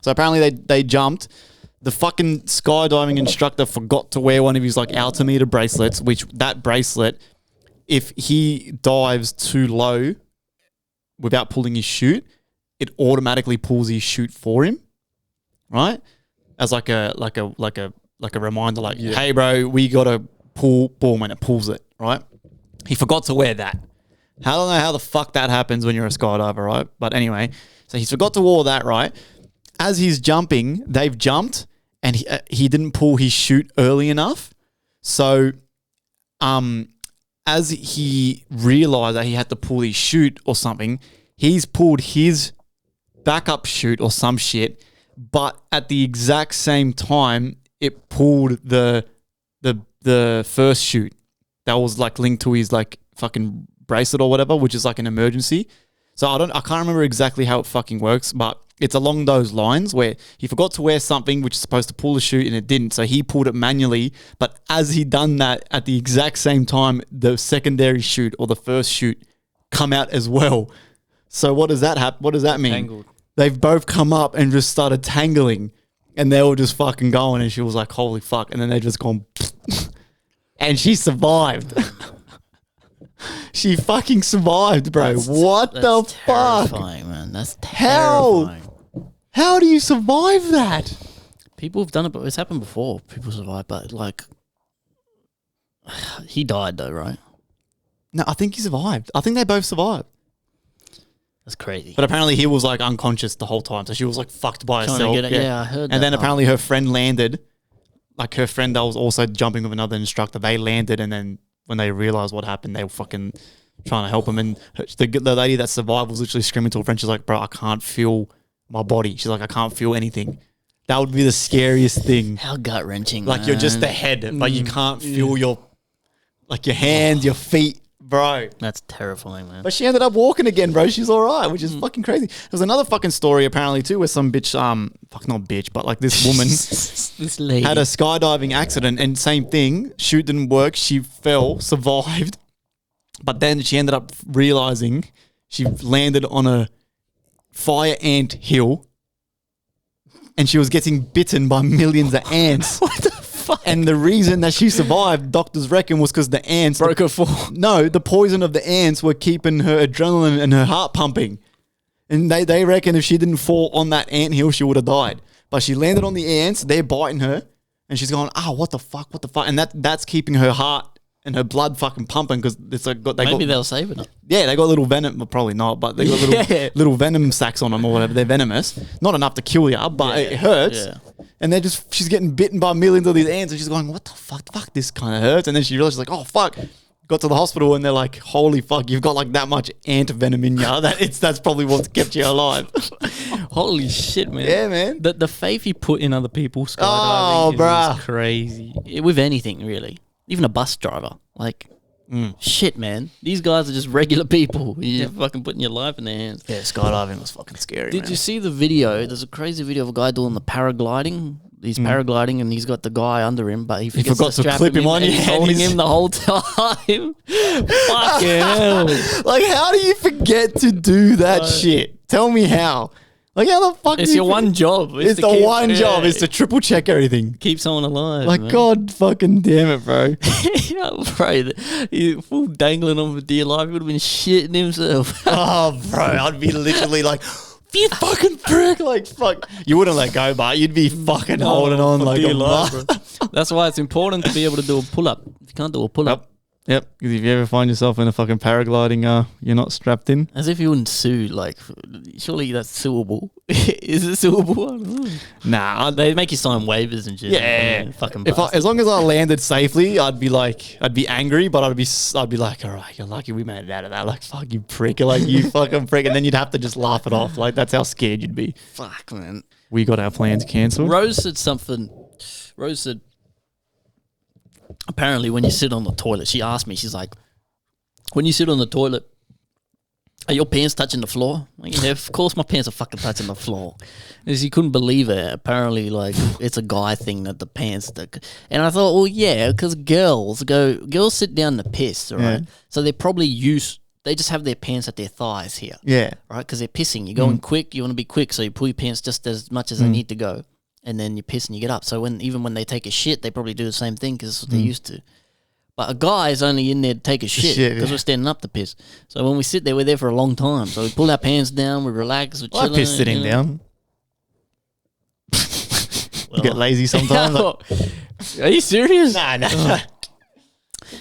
So apparently they jumped the fucking skydiving instructor forgot to wear one of his like altimeter bracelets, which that bracelet, if he dives too low without pulling his chute, it automatically pulls his chute for him, right? As like a reminder, like, hey bro, we gotta pull, boom, and it pulls it, right? He forgot to wear that. I don't know how the fuck that happens when you're a skydiver, right? But anyway, so he's forgot to wear that, right? As he's jumping, they've jumped, and he didn't pull his chute early enough. So, as he realized that he had to pull his chute or something, he's pulled his backup chute or some shit, but at the exact same time, it pulled the first chute that was like linked to his like fucking bracelet or whatever, which is like an emergency. So I can't remember exactly how it fucking works, but it's along those lines where he forgot to wear something which is supposed to pull the chute and it didn't. So he pulled it manually, but as he done that at the exact same time, the secondary chute or the first chute come out as well. So what does that happen? What does that mean? Tangled. They've both come up and just started tangling, and they were just fucking going, and she was like, holy fuck. And then they just gone, and she survived. She fucking survived, bro. What the fuck? Terrifying, man. That's terrifying. How do you survive that? People have done it, but it's happened before. People survive, but like, he died though, right? No, I think he survived. I think they both survived. That's crazy. But apparently he was like unconscious the whole time. So she was like fucked by herself. Yeah, I heard that. And then apparently her friend landed. Like her friend that was also jumping with another instructor. They landed, and then when they realized what happened, they were fucking trying to help him. And the lady that survived was literally screaming to her friend. She's like, bro, I can't feel my body. She's like, I can't feel anything. That would be the scariest thing. How gut-wrenching, Like, you're just the head, but you can't feel your hands, your feet. Bro. That's terrifying, man. But she ended up walking again, bro. She's all right, which is fucking crazy. There's another fucking story apparently too where some bitch, not bitch, but like this woman this lady had a skydiving accident, and same thing. Chute didn't work. She fell, survived. But then she ended up realizing she landed on a fire ant hill, and she was getting bitten by millions of ants. What the fuck? And the reason that she survived, doctors reckon, was because the ants broke her fall. No, the poison of the ants were keeping her adrenaline and her heart pumping. And they reckon if she didn't fall on that anthill, she would have died. But she landed on the ants, they're biting her, and she's going, what the fuck? And that's keeping her heart and her blood fucking pumping, because it's like maybe they'll save it. Yeah, they got little venom, well, probably not, but they got little venom sacs on them or whatever. They're venomous. Not enough to kill you, but it hurts. Yeah. And she's getting bitten by millions of these ants, and she's going, what the fuck? Fuck, this kind of hurts. And then she realized, she's like, oh, fuck. Got to the hospital, and they're like, holy fuck, you've got like that much ant venom in you. That's probably what's kept you alive. Holy shit, man. Yeah, man. The faith you put in other people skydiving is crazy. With anything, really. Even a bus driver. Like, shit, man. These guys are just regular people. You're fucking putting your life in their hands. Yeah, skydiving was fucking scary, Did you see the video? There's a crazy video of a guy doing the paragliding. He's paragliding, and he's got the guy under him, but he forgot to clip him on. He's holding him the whole time. Fucking hell. Like, how do you forget to do that shit? Tell me how. Like, how the fuck? It's your one job. It's the one job is to triple check everything. Keep someone alive. Like, man. God fucking damn it, bro. Yeah, bro. He full dangling on for dear life. He would have been shitting himself. Oh, bro. I'd be literally like, you fucking prick. Like, fuck. You wouldn't let go, but you'd be fucking holding on like a life, bro. That's why it's important to be able to do a pull-up. If you can't do a pull-up. Yep, because if you ever find yourself in a fucking paragliding, you're not strapped in. As if you wouldn't sue, like, surely that's suable. Is it suable? I don't know. Nah. They make you sign waivers and shit. Yeah. Fucking as long as I landed safely, I'd be angry, but I'd be like, all right, you're lucky we made it out of that. Like, fuck, you prick. Like, you fucking prick. And then you'd have to just laugh it off. Like, that's how scared you'd be. Fuck, man. We got our plans cancelled. Rose said, apparently when you sit on the toilet, she asked me, she's like, when you sit on the toilet, are your pants touching the floor? Like, yeah, of course my pants are fucking touching the floor. And she couldn't believe it. Apparently, like, it's a guy thing that the pants... And I thought, well, yeah, because girls sit down to piss, right? Yeah. So they're probably they just have their pants at their thighs here. Yeah. Right? Because they're pissing. You're going quick, you want to be quick, so you pull your pants just as much as they need to go. and then you piss and you get up. So even when they take a shit, they probably do the same thing because that's what they're used to. But a guy is only in there to take a shit because we're standing up to piss. So when we sit there, we're there for a long time. So we pull our pants down, we relax, we're chilling. I piss sitting down. You get lazy sometimes. Are you serious? Nah.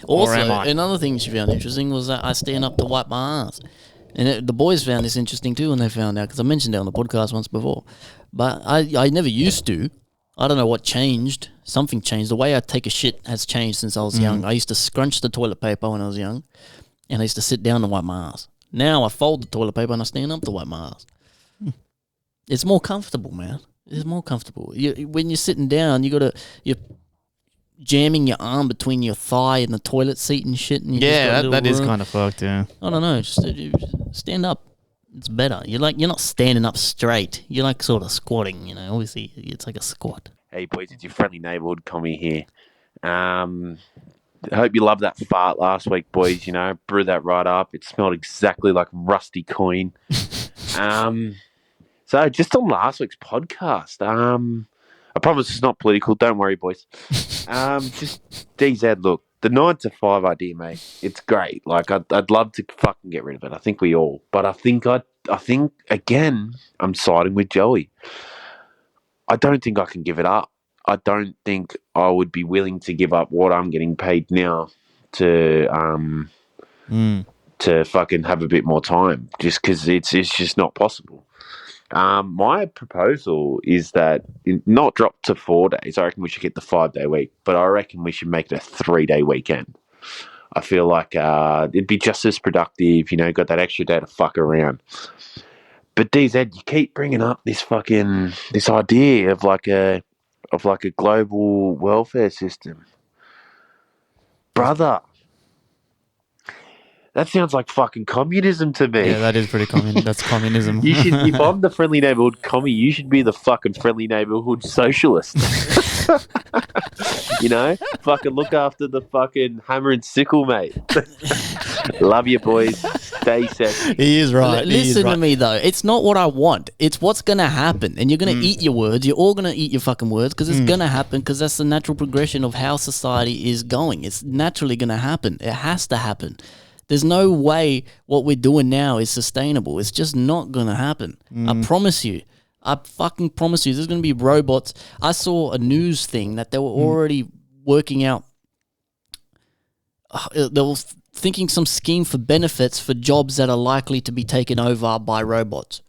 Also, another thing she found interesting was that I stand up to wipe my ass. And the boys found this interesting too when they found out, because I mentioned it on the podcast once before. But I never used to. I don't know what changed. Something changed. The way I take a shit has changed since I was young. I used to scrunch the toilet paper when I was young, and I used to sit down to wipe my ass. Now I fold the toilet paper and I stand up to wipe my ass. It's more comfortable, man. It's more comfortable. When you're sitting down, you're jamming your arm between your thigh and the toilet seat and shit. And that is kind of fucked, yeah. I don't know. Just stand up. It's better. You're not standing up straight. You're like sort of squatting, you know. Obviously, it's like a squat. Hey, boys, it's your friendly neighborhood commie here. I hope you loved that fart last week, boys. You know, brew that right up. It smelled exactly like rusty coin. So just on last week's podcast, I promise it's not political. Don't worry, boys. Just DZ, look, the 9 to 5 idea, mate. It's great. Like, I'd love to fucking get rid of it. I think we all. But I think again, I'm siding with Joey. I don't think I can give it up. I don't think I would be willing to give up what I'm getting paid now to fucking have a bit more time, just because it's just not possible. My proposal is that not drop to 4 days. I reckon we should get the 5-day week, but I reckon we should make it a 3-day weekend. I feel like it'd be just as productive, you know, got that extra day to fuck around. But DZ, you keep bringing up this idea of like a global welfare system, brother. That sounds like fucking communism to me. Yeah, that is pretty communism. That's communism. You should, if I'm the friendly neighborhood commie, you should be the fucking friendly neighborhood socialist. You know, fucking look after the fucking hammer and sickle, mate. Love you, boys. Stay sexy. He is right. Listen to me though. It's not what I want. It's what's gonna happen, and you're gonna eat your words. You're all gonna eat your fucking words because it's gonna happen. Because that's the natural progression of how society is going. It's naturally gonna happen. It has to happen. There's no way what we're doing now is sustainable. It's just not going to happen. I promise you. I fucking promise you. There's going to be robots. I saw a news thing that they were already working out. They were thinking some scheme for benefits for jobs that are likely to be taken over by robots.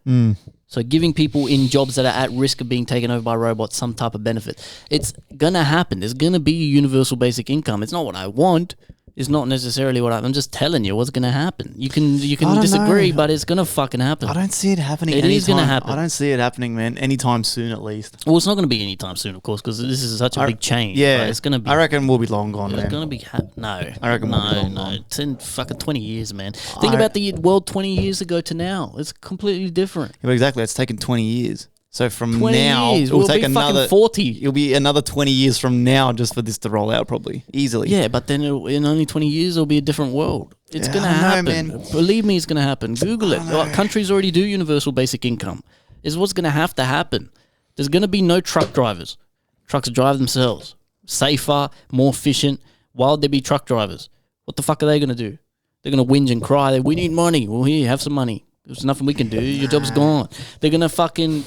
So giving people in jobs that are at risk of being taken over by robots some type of benefit. It's going to happen. There's going to be a universal basic income. It's not what I want. It's not necessarily what I'm just telling you what's going to happen. You can disagree, but it's going to fucking happen. I don't see it happening. It is going to happen. I don't see it happening, man. Anytime soon, at least. Well, it's not going to be anytime soon, of course, because this is such a big change. Yeah, it's going to be. I reckon we'll be long gone, man. It's going to be. No, I reckon we'll be long gone. 20 years, man. Think about the world 20 years ago to now. It's completely different. Yeah, exactly. It's taken 20 years. So from 20 now, years. It'll take another 40. It'll be another 20 years from now just for this to roll out, probably easily. Yeah, but then in only 20 years, it'll be a different world. It's going to happen. Man. Believe me, it's going to happen. Google it. Countries already do universal basic income. It's what's going to have to happen. There's going to be no truck drivers. Trucks drive themselves. Safer, more efficient. Why would there be truck drivers? What the fuck are they going to do? They're going to whinge and cry. We need money. Well, here, have some money. There's nothing we can do. Your job's gone. They're going to fucking...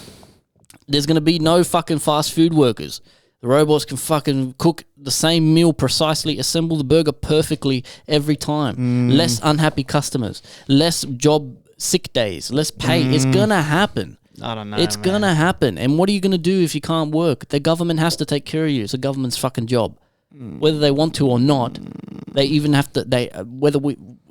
There's going to be no fucking fast food workers. The robots can fucking cook the same meal precisely, assemble the burger perfectly every time. Less unhappy customers, less job sick days, less pay. It's going to happen. I don't know. It's going to happen. And what are you going to do if you can't work? The government has to take care of you. It's the government's fucking job. Whether they want to or not, they even have to,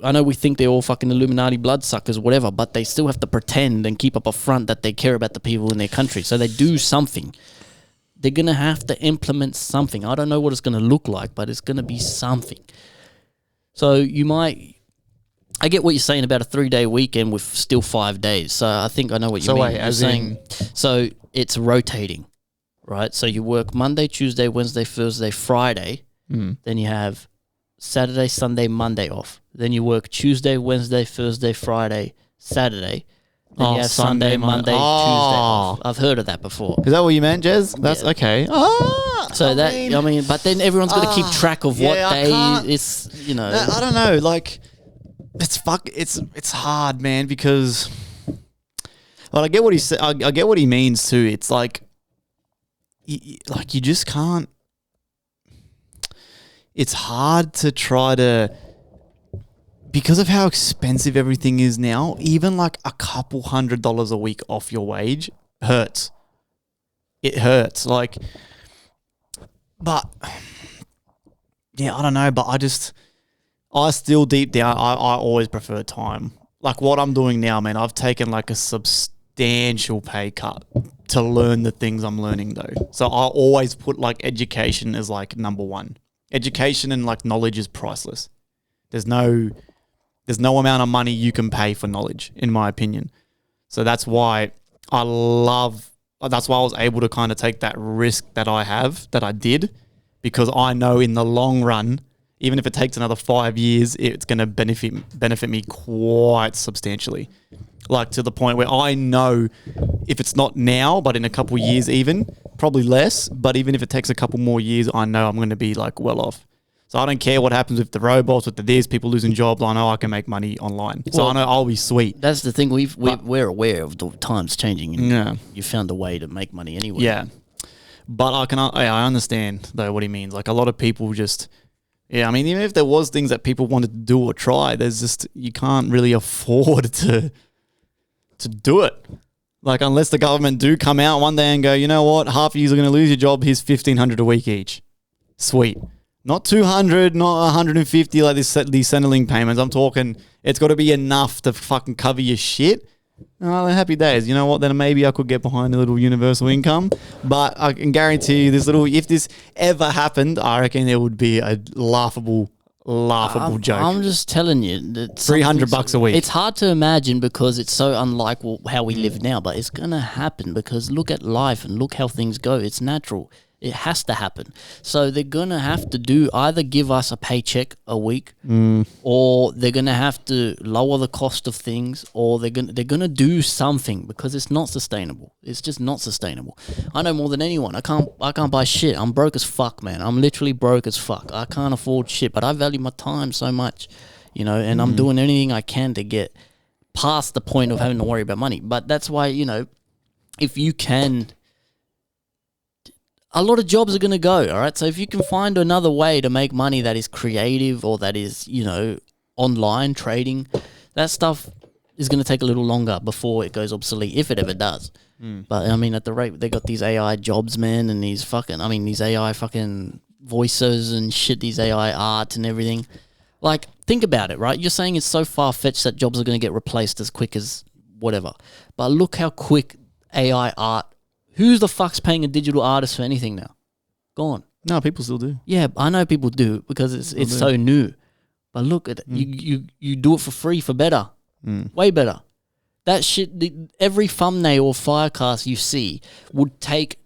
I know we think they're all fucking Illuminati bloodsuckers or whatever, but they still have to pretend and keep up a front that they care about the people in their country. So they do something. They're going to have to implement something. I don't know what it's going to look like, but it's going to be something. So I get what you're saying about a 3-day weekend with still 5 days. So I think I know what you mean. You're saying, so it's rotating. Right, so you work Monday, Tuesday, Wednesday, Thursday, Friday. Then you have Saturday, Sunday, Monday off. Then you work Tuesday, Wednesday, Thursday, Friday, Saturday. Then you have Sunday, Monday, Tuesday off. I've heard of that before. Is that what you meant, Jez? That's okay. So but then everyone's got to keep track of what day it's, I don't know. Like, it's hard, man, because, well, I get what he said. I get what he means too. It's like you just can't. It's hard to try to, because of how expensive everything is now. Even like a couple $100 a week off your wage hurts. It hurts. Like, but yeah, I don't know. But I still deep down, I always prefer time. Like what I'm doing now, man. I've taken like a substantial pay cut to learn the things I'm learning though. So I always put like education as like number one. Education and like knowledge is priceless. There's no amount of money you can pay for knowledge, in my opinion. So that's why I was able to kind of take that risk that I did, because I know in the long run, even if it takes another 5 years, it's going to benefit me quite substantially. Like to the point where I know if it's not now, but in a couple of years even, probably less, but even if it takes a couple more years, I know I'm going to be like well off. So I don't care what happens with the robots, with the people losing jobs. I know I can make money online. So I know I'll be sweet. That's the thing. We're aware of the times changing. And you found a way to make money anyway. Yeah. But I understand though what he means. Like a lot of people just, I mean, even if there was things that people wanted to do or try, you can't really afford to do it. Like unless the government do come out one day and go, you know what, half of you are going to lose your job, here's $1,500 a week each. Sweet. Not 200, not 150 like these Centrelink payments. I'm talking, it's got to be enough to fucking cover your shit. Oh, happy days. You know what? Then maybe I could get behind a little universal income. But I can guarantee you if this ever happened, I reckon it would be a laughable joke. I'm just telling you. $300 a week. It's hard to imagine because it's so unlike how we live now, but it's going to happen because look at life and look how things go. It's natural. It has to happen. So they're going to have to either give us a paycheck a week or they're going to have to lower the cost of things, or they're going to do something because it's not sustainable. It's just not sustainable. I know more than anyone. I can't buy shit. I'm broke as fuck, man. I'm literally broke as fuck. I can't afford shit, but I value my time so much, and I'm doing anything I can to get past the point of having to worry about money. But that's why, if you can, a lot of jobs are going to go, all right? So if you can find another way to make money that is creative or that is, online trading, that stuff is going to take a little longer before it goes obsolete, if it ever does. But, I mean, at the rate, they got these AI jobs, man, and these AI fucking voices and shit, these AI art and everything. Like, think about it, right? You're saying it's so far-fetched that jobs are going to get replaced as quick as whatever. But look how quick AI art. Who's the fuck's paying a digital artist for anything now? Gone. No, people still do. Yeah, I know people do because it's so new. But look at it. You do it for free for better. Way better. That shit, every thumbnail or FireCast you see would take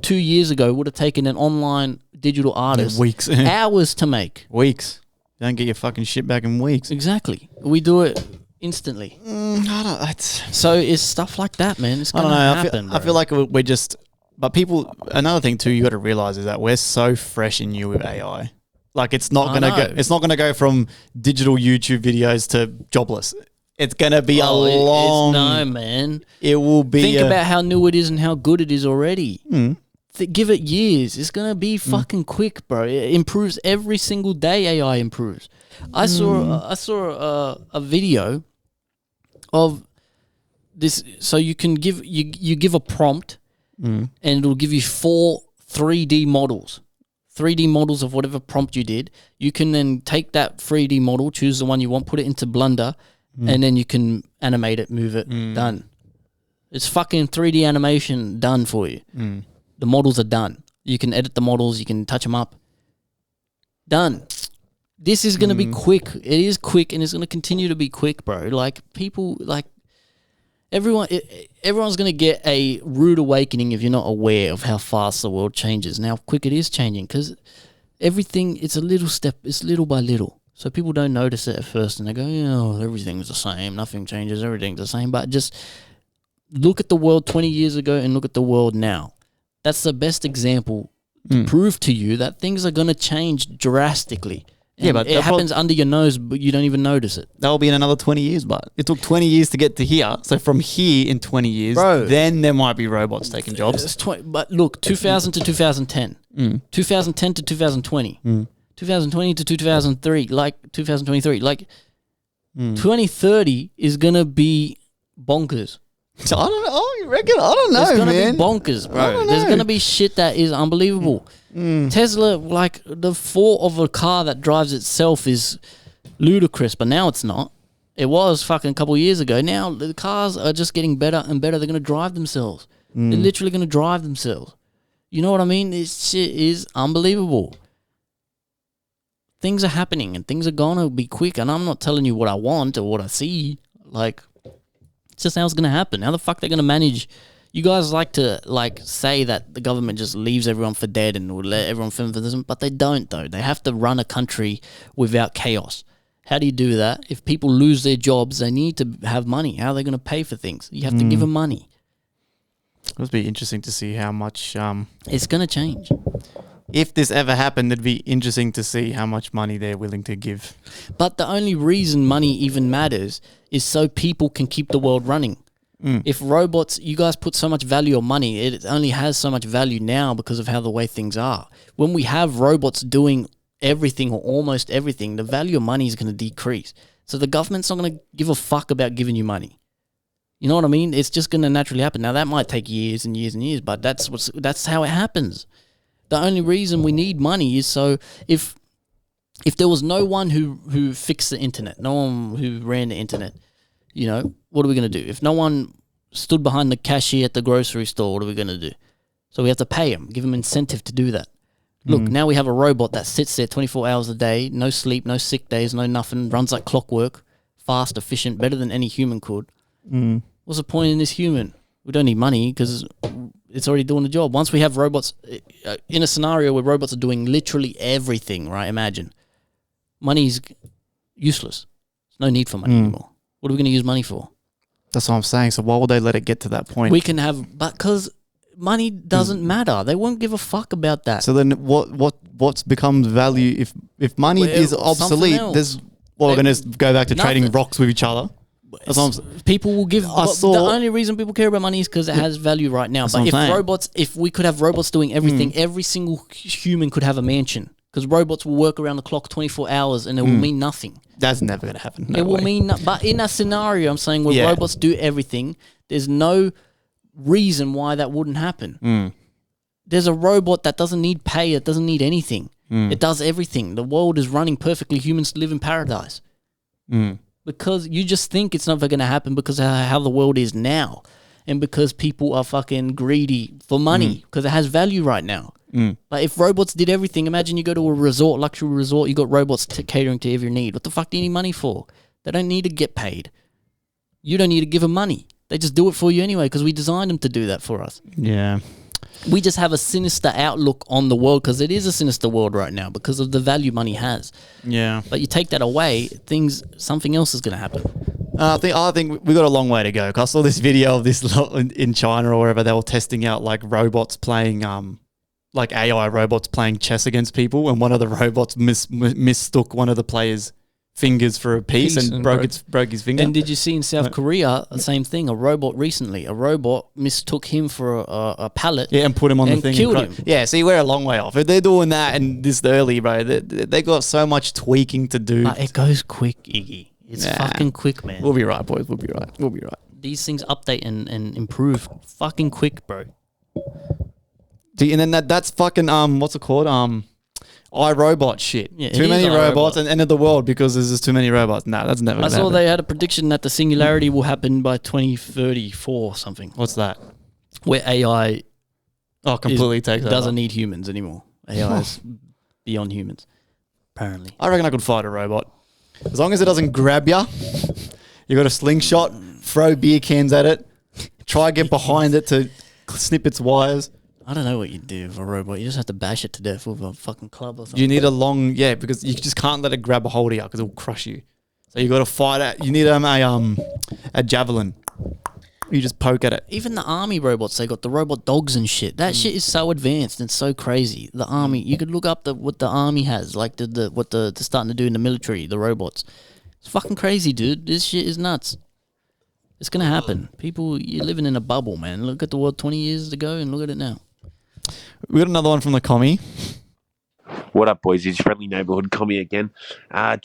2 years ago, would have taken an online digital artist weeks. hours to make. Weeks. Don't get your fucking shit back in weeks. Exactly. We do it instantly. So it's stuff like that, man. It's gonna happen. I feel like we're just, but people. Another thing too, you got to realize is that we're so fresh and new with AI. Like it's not gonna go. It's not gonna go from digital YouTube videos to jobless. It's gonna be a long. No, man. It will be. Think about how new it is and how good it is already. Give it years. It's gonna be fucking quick, bro. It improves every single day. AI improves. I saw a video of this. So you can give you give a prompt, and it'll give you 4 3D models. 3D models of whatever prompt you did. You can then take that 3D model, choose the one you want, put it into Blender, and then you can animate it, move it, done. It's fucking 3D animation done for you. The models are done. You can edit the models, you can touch them up. Done. This is going to be quick. It is quick, and it's going to continue to be quick, bro. Like, people, like, everyone's going to get a rude awakening if you're not aware of how fast the world changes and how quick it is changing, because everything, it's a little step, it's little by little. So people don't notice it at first and they go, everything's the same. Nothing changes. Everything's the same. But just look at the world 20 years ago and look at the world now. That's the best example to prove to you that things are going to change drastically. And but it happens under your nose, but you don't even notice it. That'll be in another 20 years, but it took 20 years to get to here. So from here in 20 years, then there might be robots taking jobs. But look, 2000 to 2010, 2010 to 2020, 2020 to 2003, like 2023, like 2030 is going to be bonkers. So I don't know. Oh, you reckon? I don't know, It's going to man. be bonkers, bro. There's going to be shit that is unbelievable. Tesla, like the thought of a car that drives itself is ludicrous, but now it's not. It was fucking a couple of years ago. Now the cars are just getting better and better. They're going to drive themselves. They're literally going to drive themselves. You know what I mean? This shit is unbelievable. Things are happening and things are going to be quick. And I'm not telling you what I want or what I see. Like, it's just how it's going to happen. How the fuck they're going to manage? You guys like to say that the government just leaves everyone for dead and will let everyone film for this, but they don't though. They have to run a country without chaos. How do you do that? If people lose their jobs, they need to have money. How are they going to pay for things? You have to give them money. It would be interesting to see how much... It's going to change. If this ever happened, it'd be interesting to see how much money they're willing to give. But the only reason money even matters is so people can keep the world running. If robots, you guys put so much value on money, it only has so much value now because of how the way things are. When we have robots doing everything or almost everything, the value of money is going to decrease. So the government's not going to give a fuck about giving you money. You know what I mean? It's just going to naturally happen. Now that might take years and years and years, but that's how it happens. The only reason we need money is so if there was no one who fixed the internet, no one who ran the internet, you know, what are we going to do? If no one stood behind the cashier at the grocery store, what are we going to do? So we have to pay them, give them incentive to do that. Look, now we have a robot that sits there 24 hours a day, no sleep, no sick days, no nothing, runs like clockwork, fast, efficient, better than any human could. What's the point in this human? We don't need money because it's already doing the job. Once we have robots, in a scenario where robots are doing literally everything, right? Imagine. Money's useless. There's no need for money anymore. What are we going to use money for? That's what I'm saying. So why would they let it get to that point? We can have, but because money doesn't matter. They won't give a fuck about that. So then what's becomes value if money is obsolete? We're going to go back to trading rocks with each other. People will give. The only reason people care about money is because it has value right now. But if we could have robots doing everything, every single human could have a mansion. Because robots will work around the clock 24 hours and it will mean nothing. That's never going to happen. Will mean but in a scenario, I'm saying, where robots do everything, there's no reason why that wouldn't happen. There's a robot that doesn't need pay, it doesn't need anything. It does everything. The world is running perfectly. Humans live in paradise. Because you just think it's never going to happen because of how the world is now. And because people are fucking greedy for money because it has value right now. But if robots did everything, imagine you go to a resort, luxury resort, you got robots catering to every need. What the fuck do you need money for? They don't need to get paid. You don't need to give them money. They just do it for you anyway because we designed them to do that for us. Yeah. We just have a sinister outlook on the world because it is a sinister world right now because of the value money has. Yeah. But you take that away, something else is going to happen. I think we got a long way to go. I saw this video of this in China or wherever they were testing out like robots playing like AI robots playing chess against people, and one of the robots mistook one of the players' fingers for a piece and broke his finger. And did you see in South Korea the same thing? A robot mistook him for a pallet. Yeah, and put him on the thing killed him. Yeah, see, we're a long way off. If they're doing that and this early, bro, they got so much tweaking to do. It goes quick, Iggy. It's fucking quick, man. We'll be right, boys. We'll be right. These things update and improve fucking quick, bro. And then that's fucking what's it called? iRobot shit. Yeah, too many robots and end of the world because there's just too many robots. Nah, that's never gonna happen. I saw they had a prediction that the singularity will happen by 2034 or something. What's that? Where AI completely doesn't need humans anymore. AI is beyond humans, apparently. I reckon I could fight a robot. As long as it doesn't grab you, you got a slingshot, throw beer cans at it, try to get behind it to snip its wires. I don't know what you do with a robot. You just have to bash it to death with a fucking club or something. You need a long, because you just can't let it grab a hold of you because it will crush you. So you got to fight it. You need a javelin. You just poke at it. Even the army robots, they got the robot dogs and shit. That shit is so advanced and so crazy. The army, you could look up what the army has, like what they're starting to do in the military, the robots. It's fucking crazy, dude. This shit is nuts. It's gonna happen. People, you're living in a bubble, man. Look at the world 20 years ago and look at it now. We got another one from the commie. What up, boys? It's Friendly Neighborhood Commie again.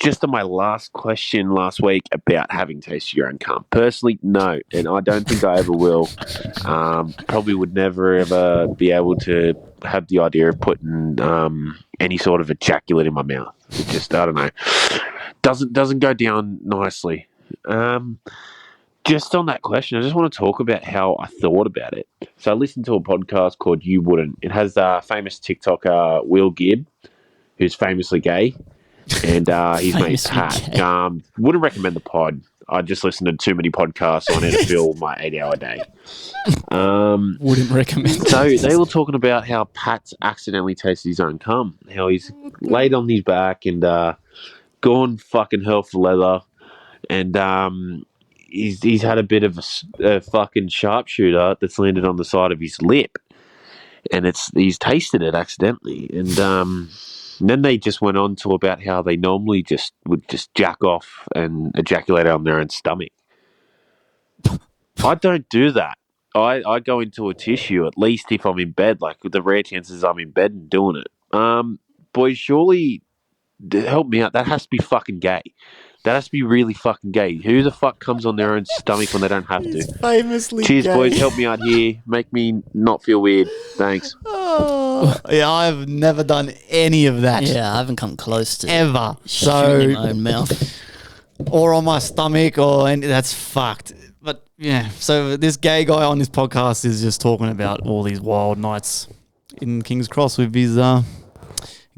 Just on my last question last week about having tasted your own cum. Personally, no, and I don't think I ever will. Probably would never ever be able to have the idea of putting any sort of ejaculate in my mouth. It just, I don't know, doesn't go down nicely. Just on that question, I just want to talk about how I thought about it. So I listened to a podcast called You Wouldn't. It has famous TikToker Will Gibb, who's famously gay, and his mate Pat. Wouldn't recommend the pod. I just listened to too many podcasts on it to fill my 8-hour day. Wouldn't recommend. So they were talking about how Pat's accidentally tasted his own cum, how he's laid on his back and gone fucking hell for leather, and he's had a bit of a fucking sharpshooter that's landed on the side of his lip, and he's tasted it accidentally, and then they just went on to about how they normally would jack off and ejaculate on their own stomach. I don't do that. I go into a tissue, at least if I'm in bed, like with the rare chances I'm in bed and doing it. Boys, surely, help me out, that has to be fucking gay. That has to be really fucking gay. Who the fuck comes on their own stomach when they don't have to? Famously Cheers, gay. boys. Help me out here. Make me not feel weird. Thanks. Yeah, I've never done any of that. Yeah, I haven't come close to Ever. shooting in my own mouth. Or on my stomach, that's fucked. But yeah, so this gay guy on this podcast is just talking about all these wild nights in King's Cross with his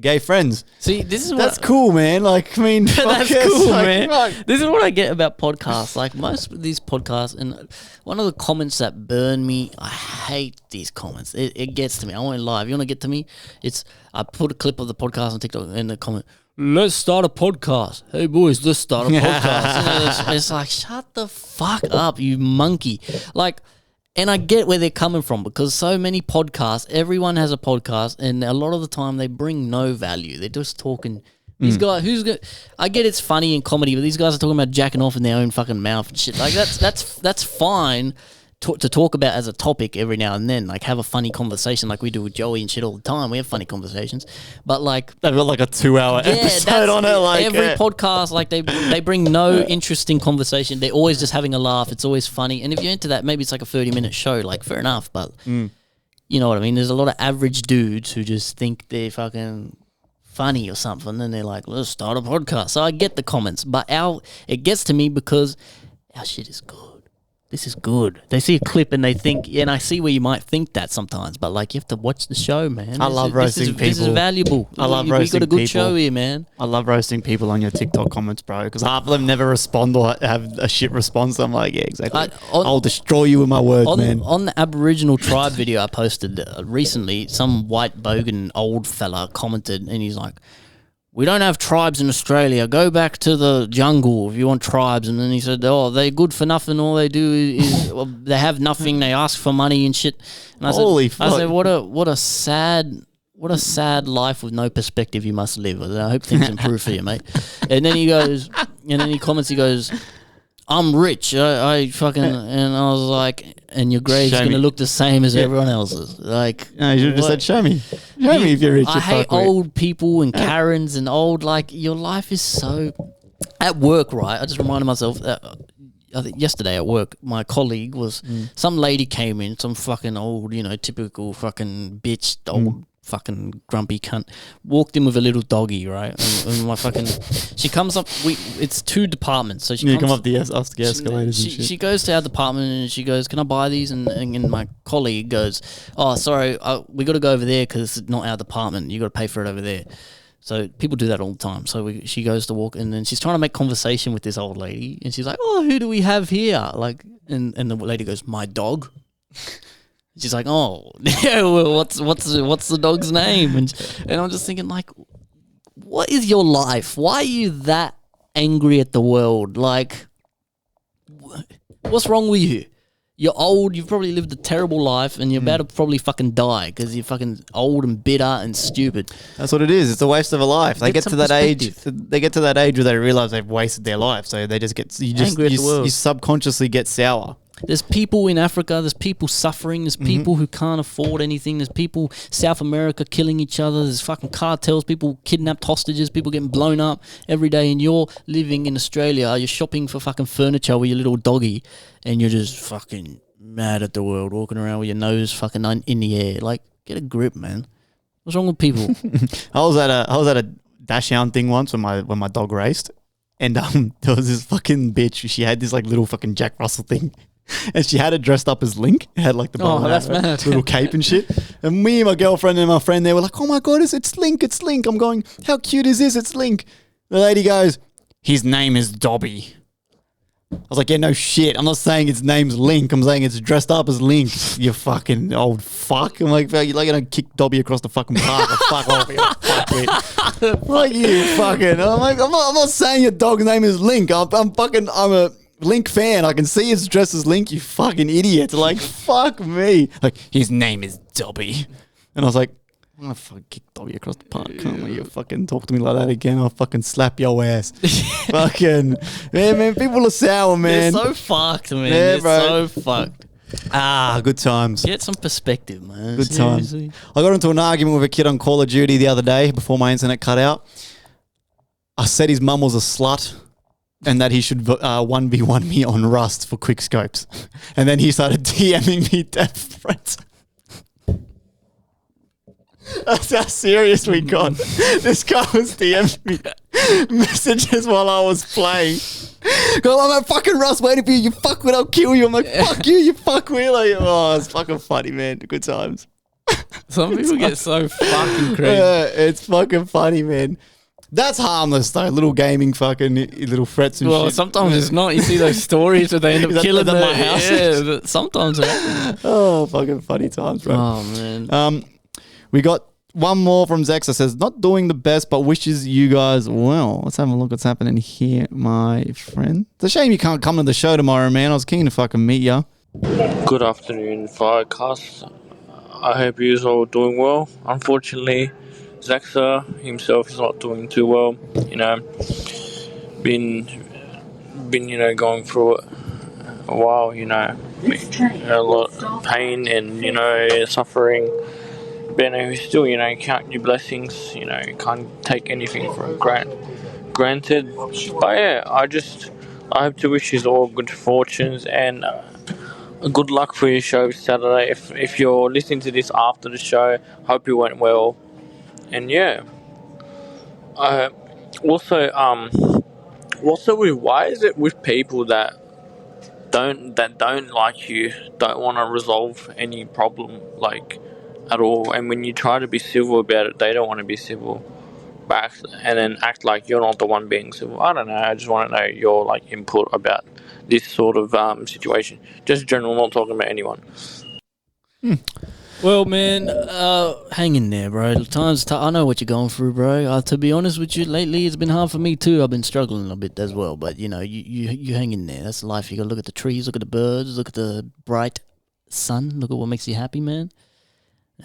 gay friends. See, this is That's cool, man. Like, I mean, that's fuck, cool, like, man. fuck. This is what I get about podcasts. Like most of these podcasts, and one of the comments that burn me, I hate these comments. It gets to me. I won't lie. If you want to get to me, I put a clip of the podcast on TikTok and the comment, let's start a podcast. Hey, boys, let's start a podcast. It's like, shut the fuck up, you monkey. Like, and I get where they're coming from because so many podcasts, everyone has a podcast, and a lot of the time they bring no value. They're just talking. These guys, I get it's funny in comedy, but these guys are talking about jacking off in their own fucking mouth and shit. Like that's fine to talk about as a topic every now and then. Like have a funny conversation like we do with Joey and shit all the time. We have funny conversations, but like They've got like a 2-hour episode on it. Like every podcast, like they bring no interesting conversation. They're always just having a laugh. It's always funny. And if you're into that, maybe it's like a 30-minute show. Like fair enough, but you know what I mean. There's a lot of average dudes who just think they're fucking funny or something, and they're like, let's start a podcast. So I get the comments, but it gets to me because our shit is good. This is good. They see a clip and they think, and I see where you might think that sometimes, but like you have to watch the show, man. I love roasting people. This is valuable. I love we roasting got a good people. show here, man. I love roasting people on your TikTok comments, bro, because half of them never respond or have a shit response. I'm like, yeah, exactly. I'll destroy you with my words, man. On the Aboriginal tribe video I posted recently, some white bogan old fella commented, and he's like, we don't have tribes in Australia. Go back to the jungle if you want tribes. And then he said, oh, they're good for nothing. All they do is well, they have nothing. They ask for money and shit. And I said, what a sad life with no perspective you must live. I hope things improve for you, mate. And then he comments, he goes, I'm rich. I fucking, and I was like, and your grade's going to look the same as everyone else's. Like, no, you should have just said, show me. Show me if you're rich. I hate old people and Karens and old, like, your life is so, at work, right? I just reminded myself, I think yesterday at work, my colleague was, some lady came in, some fucking old, typical fucking bitch, old fucking grumpy cunt, walked in with a little doggy, right? And my fucking, she comes up, it's 2 departments, so she come up the escalators and shit. She goes to our department and she goes, can I buy these? And my colleague goes, oh, sorry, we got to go over there because it's not our department, you got to pay for it over there. So people do that all the time. So she goes to walk, and then she's trying to make conversation with this old lady, and she's like, oh, who do we have here? Like, and the lady goes, my dog. She's like, oh, yeah, well, what's the dog's name? And I'm just thinking, like, what is your life? Why are you that angry at the world? Like, what's wrong with you? You're old, you've probably lived a terrible life, and you're about to probably fucking die because you're fucking old and bitter and stupid. That's what it is. It's a waste of a life. They get to that age. perspective. They get to that age where they realize they've wasted their life. So they just get Angry at the world. you subconsciously get sour. There's people in Africa, there's people suffering, there's people who can't afford anything, there's people South America killing each other, there's fucking cartels, people kidnapped hostages, people getting blown up every day, and you're living in Australia, you're shopping for fucking furniture with your little doggy, and you're just fucking mad at the world, walking around with your nose fucking in the air. Like, get a grip, man. What's wrong with people? I was at a dash-hound thing once when my dog raced, and there was this fucking bitch. She had this like little fucking Jack Russell thing. And she had it dressed up as Link. It had like the that's mad. little cape and shit. And me and my girlfriend and my friend there were like, oh my God, it's Link, it's Link. I'm going, how cute is this? It's Link. The lady goes, his name is Dobby. I was like, yeah, no shit. I'm not saying its name's Link. I'm saying it's dressed up as Link. You fucking old fuck. I'm like, you're gonna kick Dobby across the fucking park. Like, fuck off, you fuck it. Like, you fucking. I'm like, I'm not saying your dog's name is Link. I'm a Link fan. I can see it's dressed as Link, you fucking idiot. Like, fuck me. Like, his name is Dobby. And I was like, I'm gonna fucking kick Dobby across the park. Can't let you fucking talk to me like that again. I'll fucking slap your ass. Fucking, man, people are sour, man. They're so fucked, man. Yeah, They're bro. so fucked. Good times. Get some perspective, man. Good times. Seriously. I got into an argument with a kid on Call of Duty the other day before my internet cut out. I said his mum was a slut and that he should 1v1 me on Rust for quick scopes. And then he started DMing me death threats. That's how serious we got. This guy was DMing me messages while I was playing. Go, I'm at fucking Rust waiting for you. You fuckwit, I'll kill you. I'm like, fuck you, you fuckwit. Like, oh, it's fucking funny, man. Good times. Some people get so fucking crazy. Yeah, it's fucking funny, man. That's harmless though. Little gaming, fucking little threats and shit. Well, sometimes it's not. You see those stories where they end up killing at my the house? Yeah, sometimes it happens. Oh, fucking funny times, bro. Oh man. We got one more from Zex that says, not doing the best, but wishes you guys well. Let's have a look what's happening here, my friend. It's a shame you can't come to the show tomorrow, man. I was keen to fucking meet ya. Good afternoon, FireCast. I hope you're all doing well. Unfortunately, Zaxa himself is not doing too well. You know, been going through it a while. You know, a lot of pain and suffering. But he's still count your blessings. You can't take anything for granted. But yeah, I hope to wish you all good fortunes and good luck for your show Saturday. If you're listening to this after the show, hope you went well. And yeah, also why is it with people that don't like you, don't want to resolve any problem at all, and when you try to be civil about it, they don't want to be civil back, and then act like you're not the one being civil. I don't know. I just want to know your input about this sort of situation. Just general, not talking about anyone. Well, man, hang in there, bro. Times I know what you're going through, bro. To be honest with you, lately it's been hard for me too. I've been struggling a bit as well, but you hang in there. That's life. You gotta look at the trees, look at the birds, look at the bright sun, look at what makes you happy, man.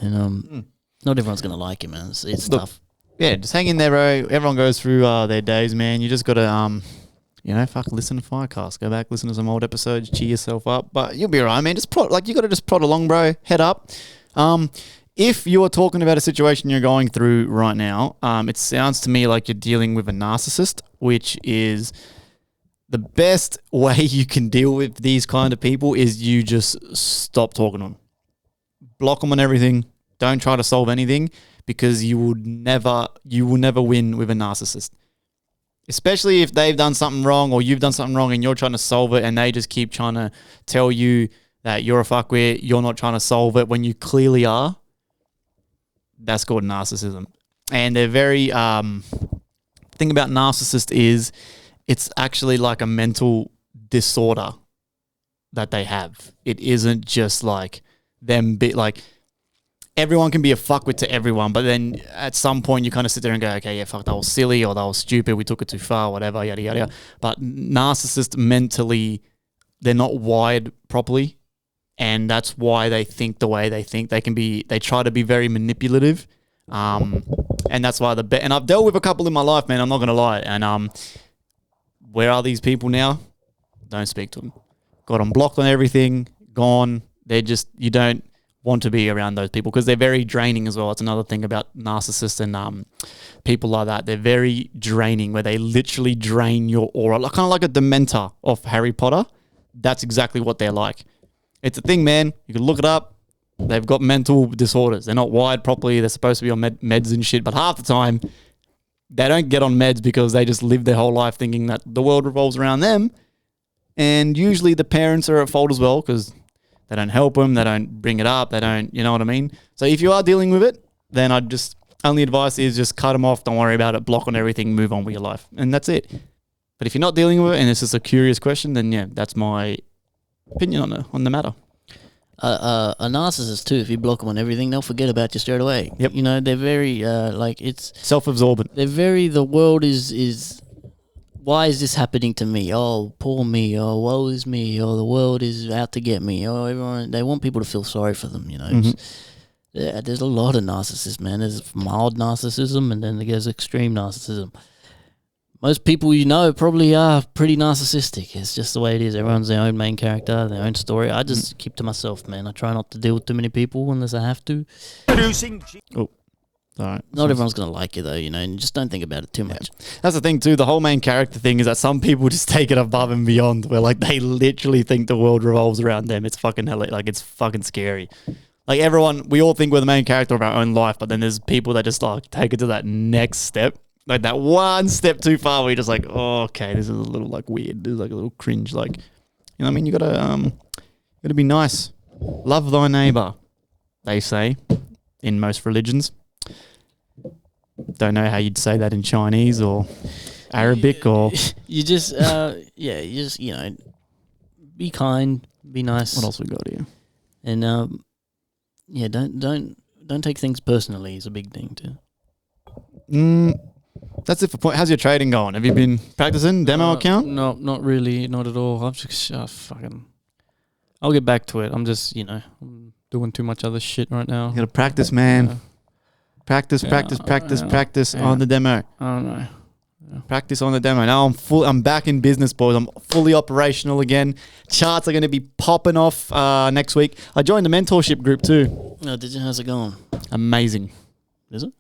And not everyone's gonna like you, man. It's tough. Yeah, just hang in there, bro. Everyone goes through their days, man. You just gotta listen to FireCast. Go back, listen to some old episodes, cheer yourself up. But you'll be alright, man. Just you gotta just prod along, bro. Head up. If you are talking about a situation you're going through right now, it sounds to me like you're dealing with a narcissist, which is the best way you can deal with these kind of people is you just stop talking to them. Block them on everything. Don't try to solve anything because you will never win with a narcissist. Especially if they've done something wrong or you've done something wrong and you're trying to solve it and they just keep trying to tell you that you're a fuckwit, you're not trying to solve it when you clearly are. That's called narcissism. And they're very, thing about narcissist is it's actually like a mental disorder that they have. It isn't just like them be like, everyone can be a fuckwit to everyone, but then at some point you kind of sit there and go, okay, yeah, fuck, that was silly or that was stupid, we took it too far, whatever, yada, yada, yada. But narcissists mentally, they're not wired properly, and that's why they think the way they think. They try to be very manipulative, and that's why and I've dealt with a couple in my life, man, I'm not going to lie, and where are these people now? Don't speak to them. Got them blocked on everything, gone. They're just, you don't want to be around those people because they're very draining as well. It's another thing about narcissists and people like that. They're very draining, where they literally drain your aura, kind of like a Dementor of Harry Potter. That's exactly what they're like. It's a thing, man. You can look it up. They've got mental disorders. They're not wired properly. They're supposed to be on meds and shit, but half the time they don't get on meds because they just live their whole life thinking that the world revolves around them. And usually the parents are at fault as well because they don't help them, they don't bring it up, they don't, you know what I mean? So if you are dealing with it, then I'd just, only advice is just cut them off, don't worry about it, block on everything, move on with your life. And that's it. But if you're not dealing with it and it's just a curious question, then yeah, that's my opinion on the matter. A narcissist too, if you block them on everything, they'll forget about you straight away. Yep. You know, they're very, it's... Self-absorbent. They're very, the world is why is this happening to me? Oh, poor me. Oh, woe is me. Oh, the world is out to get me. Oh, everyone, they want people to feel sorry for them, you know. Yeah, there's a lot of narcissists, man. There's mild narcissism and then there's extreme narcissism. Most people you know probably are pretty narcissistic. It's just the way it is. Everyone's their own main character, their own story. I just keep to myself, man. I try not to deal with too many people unless I have to. Oh. All right. Not everyone's going to like you, though, you know, and just don't think about it too much. That's the thing, too. The whole main character thing is that some people just take it above and beyond where, like, they literally think the world revolves around them. It's fucking like, it's fucking scary. Like, everyone, we all think we're the main character of our own life, but then there's people that just, like, take it to that next step. Like, that one step too far where you're just like, oh, okay, this is a little, like, weird. This is, like, a little cringe. Like, you know what I mean? You gotta be nice. Love thy neighbor, they say, in most religions. Don't know how you'd say that in Chinese or Arabic or... You just, you know, be kind, be nice. What else we got here? And, don't take things personally is a big thing too. That's it for point. How's your trading going? Have you been practicing demo account? No, not really, not at all. I'm just I'll get back to it. I'm just, you know, I'm doing too much other shit right now. You gotta practice, man. Practice on the demo. I don't know. Yeah. Practice on the demo. Now I'm back in business, boys. I'm fully operational again. Charts are going to be popping off next week. I joined the mentorship group too. Oh, did you? How's it going? Amazing. Is it?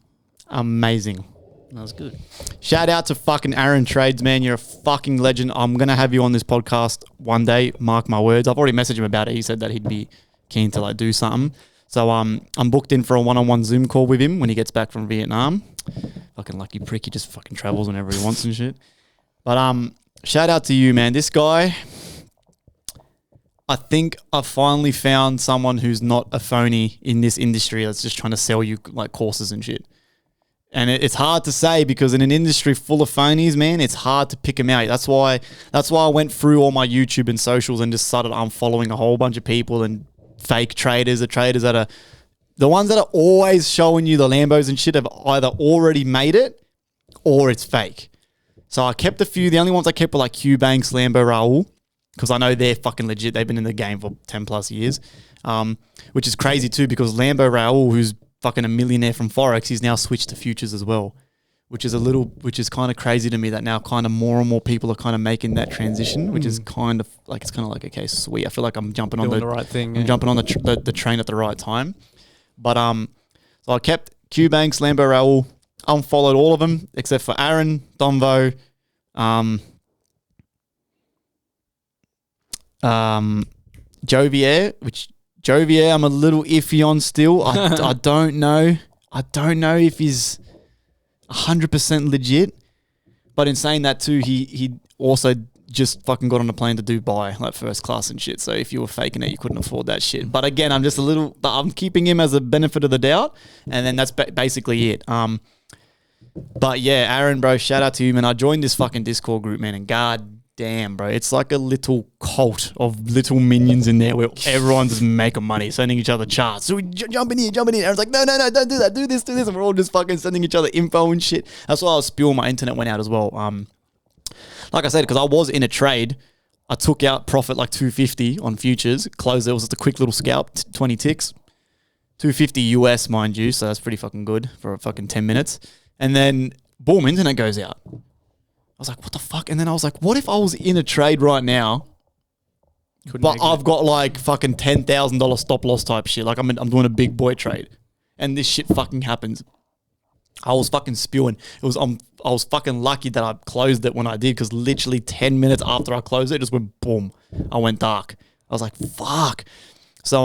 Amazing. That's good. Shout out to fucking Aaron Trades, man. You're a fucking legend. I'm going to have you on this podcast one day. Mark my words. I've already messaged him about it. He said that he'd be keen to like do something. So I'm booked in for a one-on-one Zoom call with him when he gets back from Vietnam. Fucking lucky prick. He just fucking travels whenever he wants and shit. But shout out to you, man. This guy, I think I finally found someone who's not a phony in this industry that's just trying to sell you like courses and shit. And it's hard to say because in an industry full of phonies, man, it's hard to pick them out. That's why I went through all my YouTube and socials and just started unfollowing a whole bunch of people and fake traders, the traders that are the ones that are always showing you the Lambos and shit have either already made it or it's fake. So I kept a few. The only ones I kept were like Q Banks, Lambo, Raul, because I know they're fucking legit. They've been in the game for 10 plus years, which is crazy too because Lambo Raul, who's fucking a millionaire from Forex, he's now switched to futures as well, which is kind of crazy to me that now kind of more and more people are kind of making that transition, which is kind of like, it's kind of like, okay, sweet. I feel like I'm jumping on the right thing. I'm jumping on the train at the right time. But so I kept Q Banks, Lambo Raul, unfollowed all of them except for Aaron, Donvo, Jovier, which Jovier I'm a little iffy on still. I don't know. I don't know if he's 100% legit. But in saying that too, he also just fucking got on a plane to Dubai, like first class and shit. So if you were faking it, you couldn't afford that shit. But again, I'm keeping him as a benefit of the doubt. And then that's basically it. But yeah, Aaron, bro, shout out to you, man. I joined this fucking Discord group, man. And god damn, bro. It's like a little cult of little minions in there where everyone's just making money, sending each other charts. So we jump in here. Everyone's like, no, don't do that. Do this. And we're all just fucking sending each other info and shit. That's why I was spewing. My internet went out as well. Like I said, because I was in a trade, I took out profit like 250 on futures. Closed. It was just a quick little scalp, 20 ticks. 250 US, mind you. So that's pretty fucking good for fucking 10 minutes. And then, boom, internet goes out. I was like, what the fuck? And then I was like, what if I was in a trade right now, but I've got like fucking $10,000 stop loss type shit. Like I'm doing a big boy trade and this shit fucking happens. I was fucking spewing. I was fucking lucky that I closed it when I did, because literally 10 minutes after I closed it, just went boom. I went dark. I was like, fuck. So,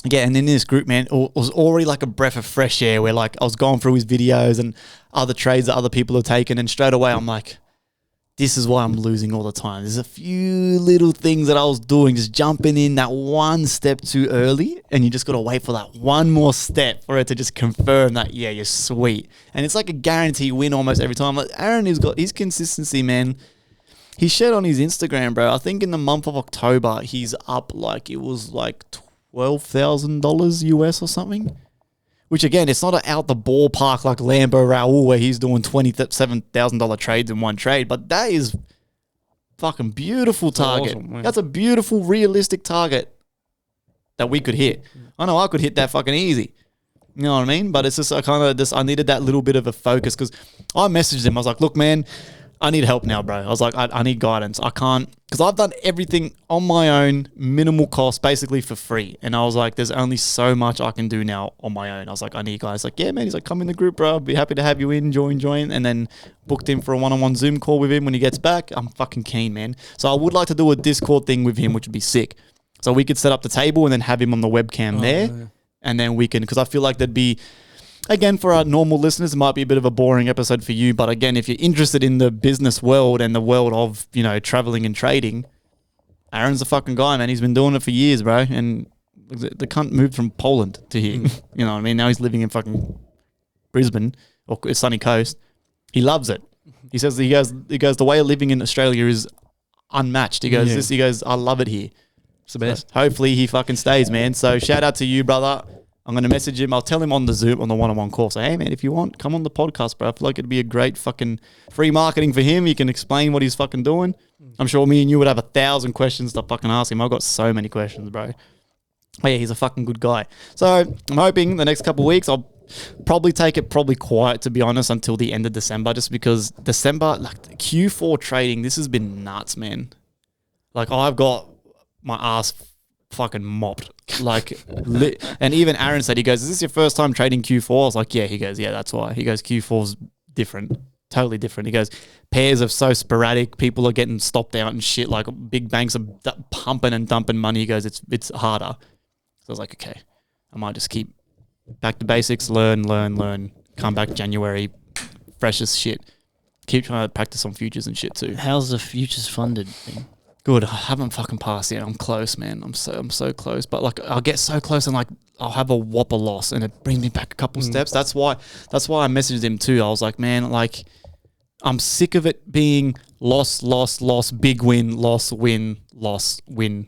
yeah, and in this group, man, it was already like a breath of fresh air where like I was going through his videos and other trades that other people have taken, and straight away I'm like, this is why I'm losing all the time. There's a few little things that I was doing, just jumping in that one step too early, and you just got to wait for that one more step for it to just confirm that, yeah, you're sweet. And it's like a guarantee win almost every time. Like Aaron has got his consistency, man. He shared on his Instagram, bro. I think in the month of October, he's up like, it was like $12,000 US or something. Which again, it's not out the ballpark like Lambo Raul where he's doing $27,000 trades in one trade, but that is fucking beautiful target. Awesome, that's a beautiful, realistic target that we could hit. I know I could hit that fucking easy. You know what I mean? But it's just I needed that little bit of a focus, because I messaged him. I was like, look, man, I need help now, bro. I was like, I need guidance. I can't, because I've done everything on my own, minimal cost, basically for free. And I was like, there's only so much I can do now on my own. I was like, I need guys. Like, yeah, man. He's like, come in the group, bro. I'll be happy to have you in, join. And then booked him for a one-on-one Zoom call with him when he gets back. I'm fucking keen, man. So I would like to do a Discord thing with him, which would be sick. So we could set up the table and then have him on the webcam there. Yeah. And then we can, because I feel like there'd be, again, for our normal listeners, it might be a bit of a boring episode for you. But again, if you're interested in the business world and the world of, you know, traveling and trading, Aaron's a fucking guy, man. He's been doing it for years, bro. And the cunt moved from Poland to here. You know what I mean? Now he's living in fucking Brisbane or sunny coast. He loves it. He says, he goes, the way of living in Australia is unmatched. He goes, I love it here. It's the best. So hopefully he fucking stays, man. So shout out to you, brother. I'm going to message him. I'll tell him on the Zoom, on the one-on-one call. So, hey, man, if you want, come on the podcast, bro. I feel like it'd be a great fucking free marketing for him. He can explain what he's fucking doing. I'm sure me and you would have 1,000 questions to fucking ask him. I've got so many questions, bro. But yeah, he's a fucking good guy. So I'm hoping the next couple of weeks, I'll probably take it quiet, to be honest, until the end of December, just because December, like Q4 trading, this has been nuts, man. Like I've got my ass fucking mopped. Like, and even Aaron said, he goes, is this your first time trading Q4? I was like, yeah. He goes, yeah, that's why. He goes, Q4's different, totally different. He goes, pairs are so sporadic, people are getting stopped out and shit, like big banks are pumping and dumping money. He goes, it's harder. So I was like, okay, I might just keep back to basics, learn, come back January, fresh as shit. Keep trying to practice on futures and shit too. How's the futures funded thing? Good. I haven't fucking passed yet. I'm close, man. I'm so close. But like, I'll get so close and like, I'll have a whopper loss and it brings me back a couple steps. That's why I messaged him too. I was like, man, like, I'm sick of it being loss, big win, loss, win, loss, win,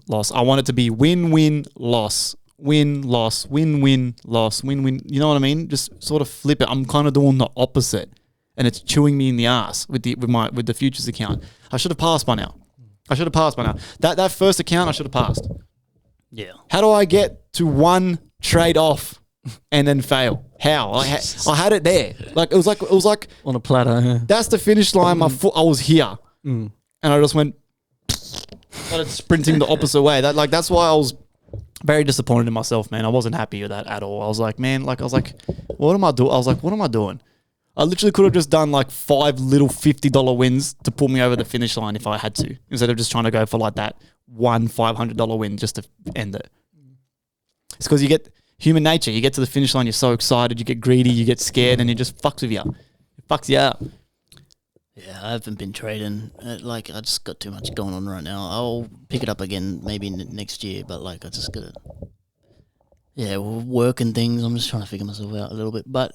loss. I want it to be win, loss, win, loss, win, loss, win. You know what I mean? Just sort of flip it. I'm kind of doing the opposite, and it's chewing me in the ass with the futures account. I should have passed by now. That first account, I should have passed. Yeah. How do I get to one trade off and then fail? How? I had it there. Like it was like on a platter. Yeah. That's the finish line. I was here, and I just started sprinting the opposite way. That's why I was very disappointed in myself, man. I wasn't happy with that at all. I was like, man, what am I doing? I literally could have just done like 5 little $50 wins to pull me over the finish line if I had to, instead of just trying to go for like that one $500 win just to end it. It's because you get human nature. You get to the finish line, you're so excited, you get greedy, you get scared, and it just fucks with you. It fucks you up. Yeah, I haven't been trading. Like, I just got too much going on right now. I'll pick it up again maybe next year, but like, I just got to, yeah, work and things. I'm just trying to figure myself out a little bit. But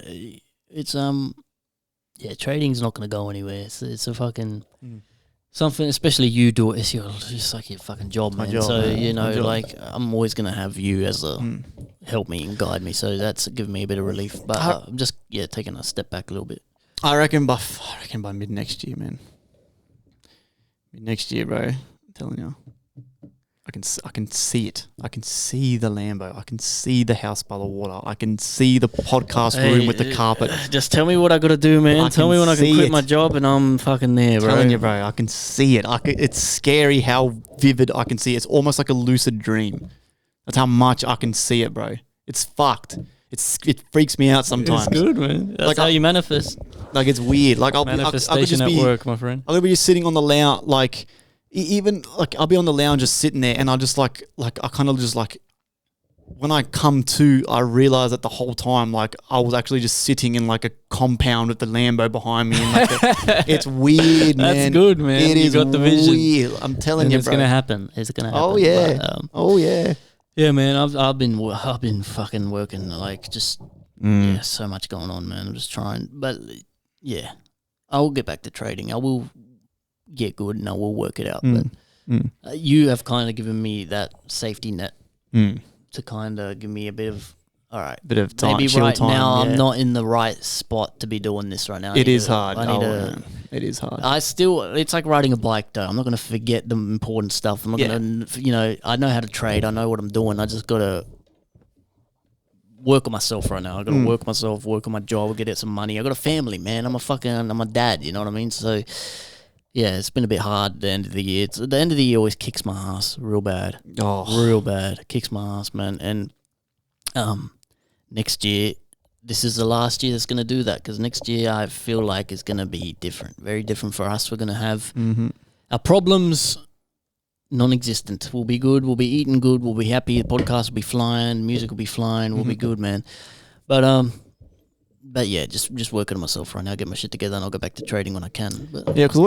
it's, yeah, trading's not going to go anywhere. It's a fucking, something, especially you do it. It's just like your fucking job, man. Like I'm always gonna have you as a help me and guide me. So that's giving me a bit of relief. But I'm just taking a step back a little bit. I reckon by mid next year, man. Mid next year, bro. I'm telling you. I can see it. I can see the Lambo. I can see the house by the water. I can see the podcast room with the carpet. Just tell me what I got to do, man. Tell me when I can quit my job and I'm fucking there, bro. I'm telling you, bro. I can see it. It's scary how vivid I can see it. It's almost like a lucid dream. That's how much I can see it, bro. It's fucked. It freaks me out sometimes. It's good, man. That's like how you manifest. Like it's weird. Like manifestation I could just be at work, my friend. I'll be just sitting on the lounge, like even like I'll be on the lounge just sitting there, and I just like I kind of just like when I come to, I realize that the whole time like I was actually just sitting in like a compound with the Lambo behind me. And like it's weird, man. That's good, man. It is got the vision. Weird. I'm telling you, it's bro. gonna happen. It's gonna happen. Oh yeah. Oh yeah. Yeah, man. I've been fucking working like just so much going on, man. I'm just trying, but yeah, I will get back to trading. I will get good and I will work it out. But you have kind of given me that safety net to kind of give me a bit of, all right, bit of time. Maybe right now I'm not in the right spot to be doing this right now. It is hard. It is hard. It's like riding a bike though. I'm not going to forget the important stuff. I'm not going to, I know how to trade. I know what I'm doing. I just got to work on myself right now. I got to work myself, work on my job, get some money. I got a family, man. I'm a dad, you know what I mean? So yeah, it's been a bit hard at the end of the year. The end of the year always kicks my ass real bad. Oh, real bad. Kicks my ass, man. And next year, this is the last year that's going to do that, because next year I feel like it's going to be different, very different for us. We're going to have our problems non-existent. We'll be good. We'll be eating good. We'll be happy. The podcast will be flying. Music will be flying. We'll be good, man. But yeah, just working on myself right now. Get my shit together, and I'll go back to trading when I can. But yeah, because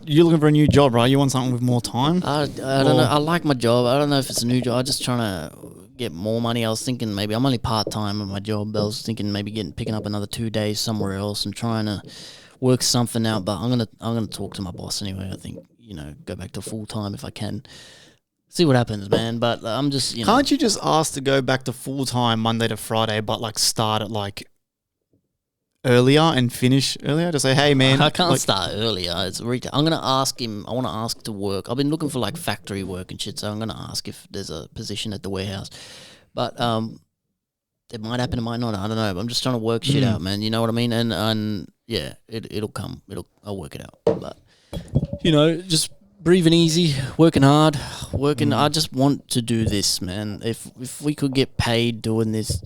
you're looking for a new job, right? You want something with more time? I don't know. I like my job. I don't know if it's a new job. I'm just trying to get more money. I was thinking maybe I'm only part-time at my job. I was thinking maybe picking up another 2 days somewhere else and trying to work something out. But I'm gonna talk to my boss anyway. I think, go back to full-time if I can. See what happens, man. But I'm just, Can't you just ask to go back to full-time Monday to Friday, but like start at like earlier and finish earlier? To say, hey man, I can't start earlier. It's retail. I'm gonna ask him. I want to ask to work. I've been looking for like factory work and shit, so I'm gonna ask if there's a position at the warehouse. But it might happen, it might not. I don't know. But I'm just trying to work shit out, man. You know what I mean? And yeah, it'll come. I'll work it out. But just breathing easy, working hard, I just want to do this, man. If we could get paid doing this,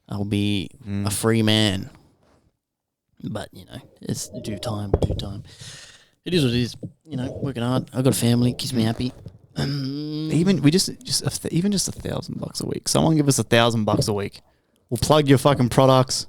I'll be a free man. But, it's due time. It is what it is. Working hard. I've got a family. Keeps me happy. Even just $1,000 a week. Someone give us $1,000 a week. We'll plug your fucking products,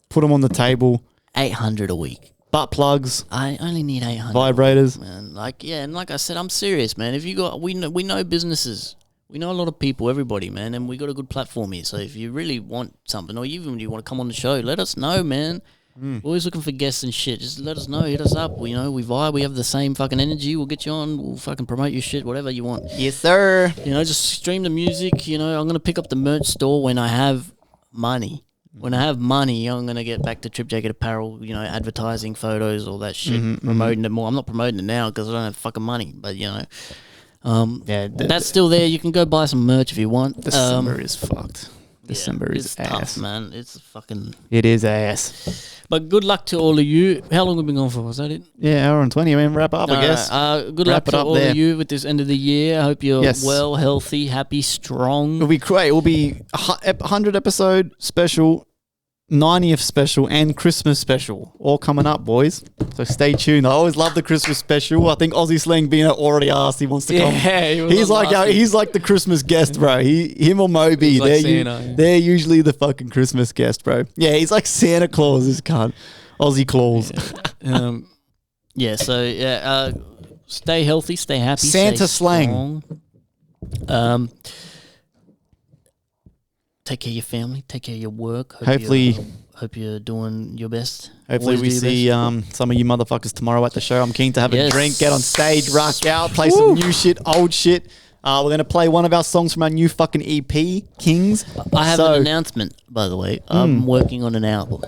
put them on the table. $800 a week. Butt plugs. I only need 800. Vibrators. Man. And like I said, I'm serious, man. If you got, we know businesses. We know a lot of people, everybody, man, and we got a good platform here. So if you really want something, or even you want to come on the show, let us know, man. We're always looking for guests and shit. Just let us know. Hit us up. We vibe. We have the same fucking energy. We'll get you on. We'll fucking promote your shit, whatever you want. Yes, sir. Just stream the music. I'm going to pick up the merch store when I have money. When I have money, I'm going to get back to Trip Jacket Apparel, advertising, photos, all that shit, promoting it more. I'm not promoting it now because I don't have fucking money, but, that's still there. You can go buy some merch if you want. December is fucked. December is ass. Tough, man. It's fucking... It is ass. But good luck to all of you. How long have we been going for? Was that it? Yeah, hour and 20. I mean, wrap up, I guess. Good luck to all of you with this end of the year. I hope you're well, healthy, happy, strong. It'll be great. It will be 100 episode special, 90th special, and Christmas special. All coming up, boys. So stay tuned. I always love the Christmas special. I think Aussie Slang Beano already asked he wants to come. Yeah, he's like the Christmas guest, bro. Him or Moby, they're usually the fucking Christmas guest, bro. Yeah, he's like Santa Claus, this cunt. Aussie Claus. Stay healthy, stay happy. Santa slang. take care of your family, take care of your work. Hope you're doing your best. Hopefully we see some of you motherfuckers tomorrow at the show. I'm keen to have a drink, get on stage, rock out, play some new shit, old shit. We're going to play one of our songs from our new fucking EP, Kings. I have an announcement, by the way. I'm working on an album.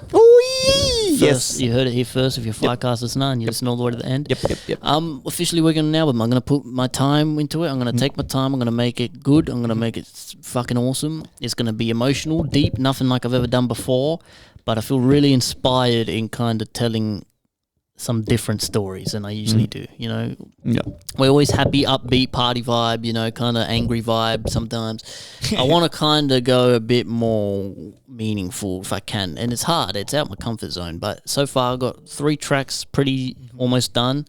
Yes. You heard it here first. If you're FireCast listener and you listen all the way to the end. Yep. I'm officially working on an album. I'm going to put my time into it. I'm going to take my time. I'm going to make it good. I'm going to make it fucking awesome. It's going to be emotional, deep, nothing like I've ever done before. But I feel really inspired in kind of telling some different stories than I usually do, you know. We're always happy, upbeat, party vibe, you know, kind of angry vibe sometimes. I want to kind of go a bit more meaningful if I can, and it's hard. It's out my comfort zone, but so far I've got 3 tracks pretty almost done.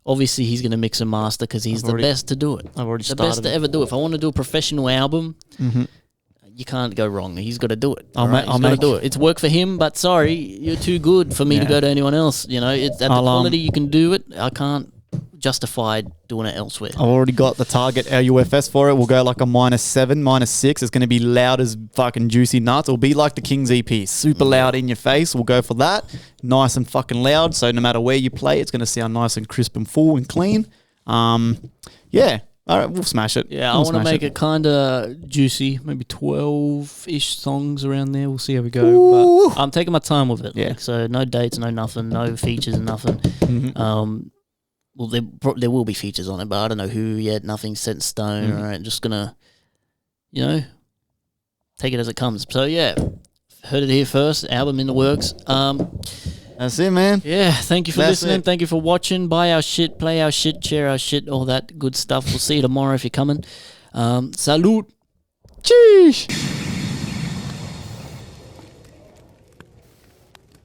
Obviously, he's going to mix and master because he's the best to do it. I've already started. The best to ever do it. If I want to do a professional album, you can't go wrong. He's got to do it. He's got to do it. It's work for him, but sorry, you're too good for me to go to anyone else. You know, it's at the quality you can do it. I can't justify doing it elsewhere. I've already got the target LUFS for it. We'll go like a -7, -6. It's going to be loud as fucking juicy nuts. It'll be like the Kings EP. Super loud in your face. We'll go for that. Nice and fucking loud. So no matter where you play, it's going to sound nice and crisp and full and clean. Yeah. All right, we'll smash it. Yeah, I want to make it kind of juicy, maybe 12-ish songs around there. We'll see how we go. But I'm taking my time with it. Yeah. Like, so no dates, no nothing, no features and nothing. Well, there will be features on it, but I don't know who yet. Nothing's set in stone. All right, just going to, you know, take it as it comes. So, yeah, heard it here first. Album in the works. That's it, man. Yeah, thank you for listening. Thank you for watching. Buy our shit, play our shit, share our shit, all that good stuff. We'll see you tomorrow if you're coming. Salute. Cheers.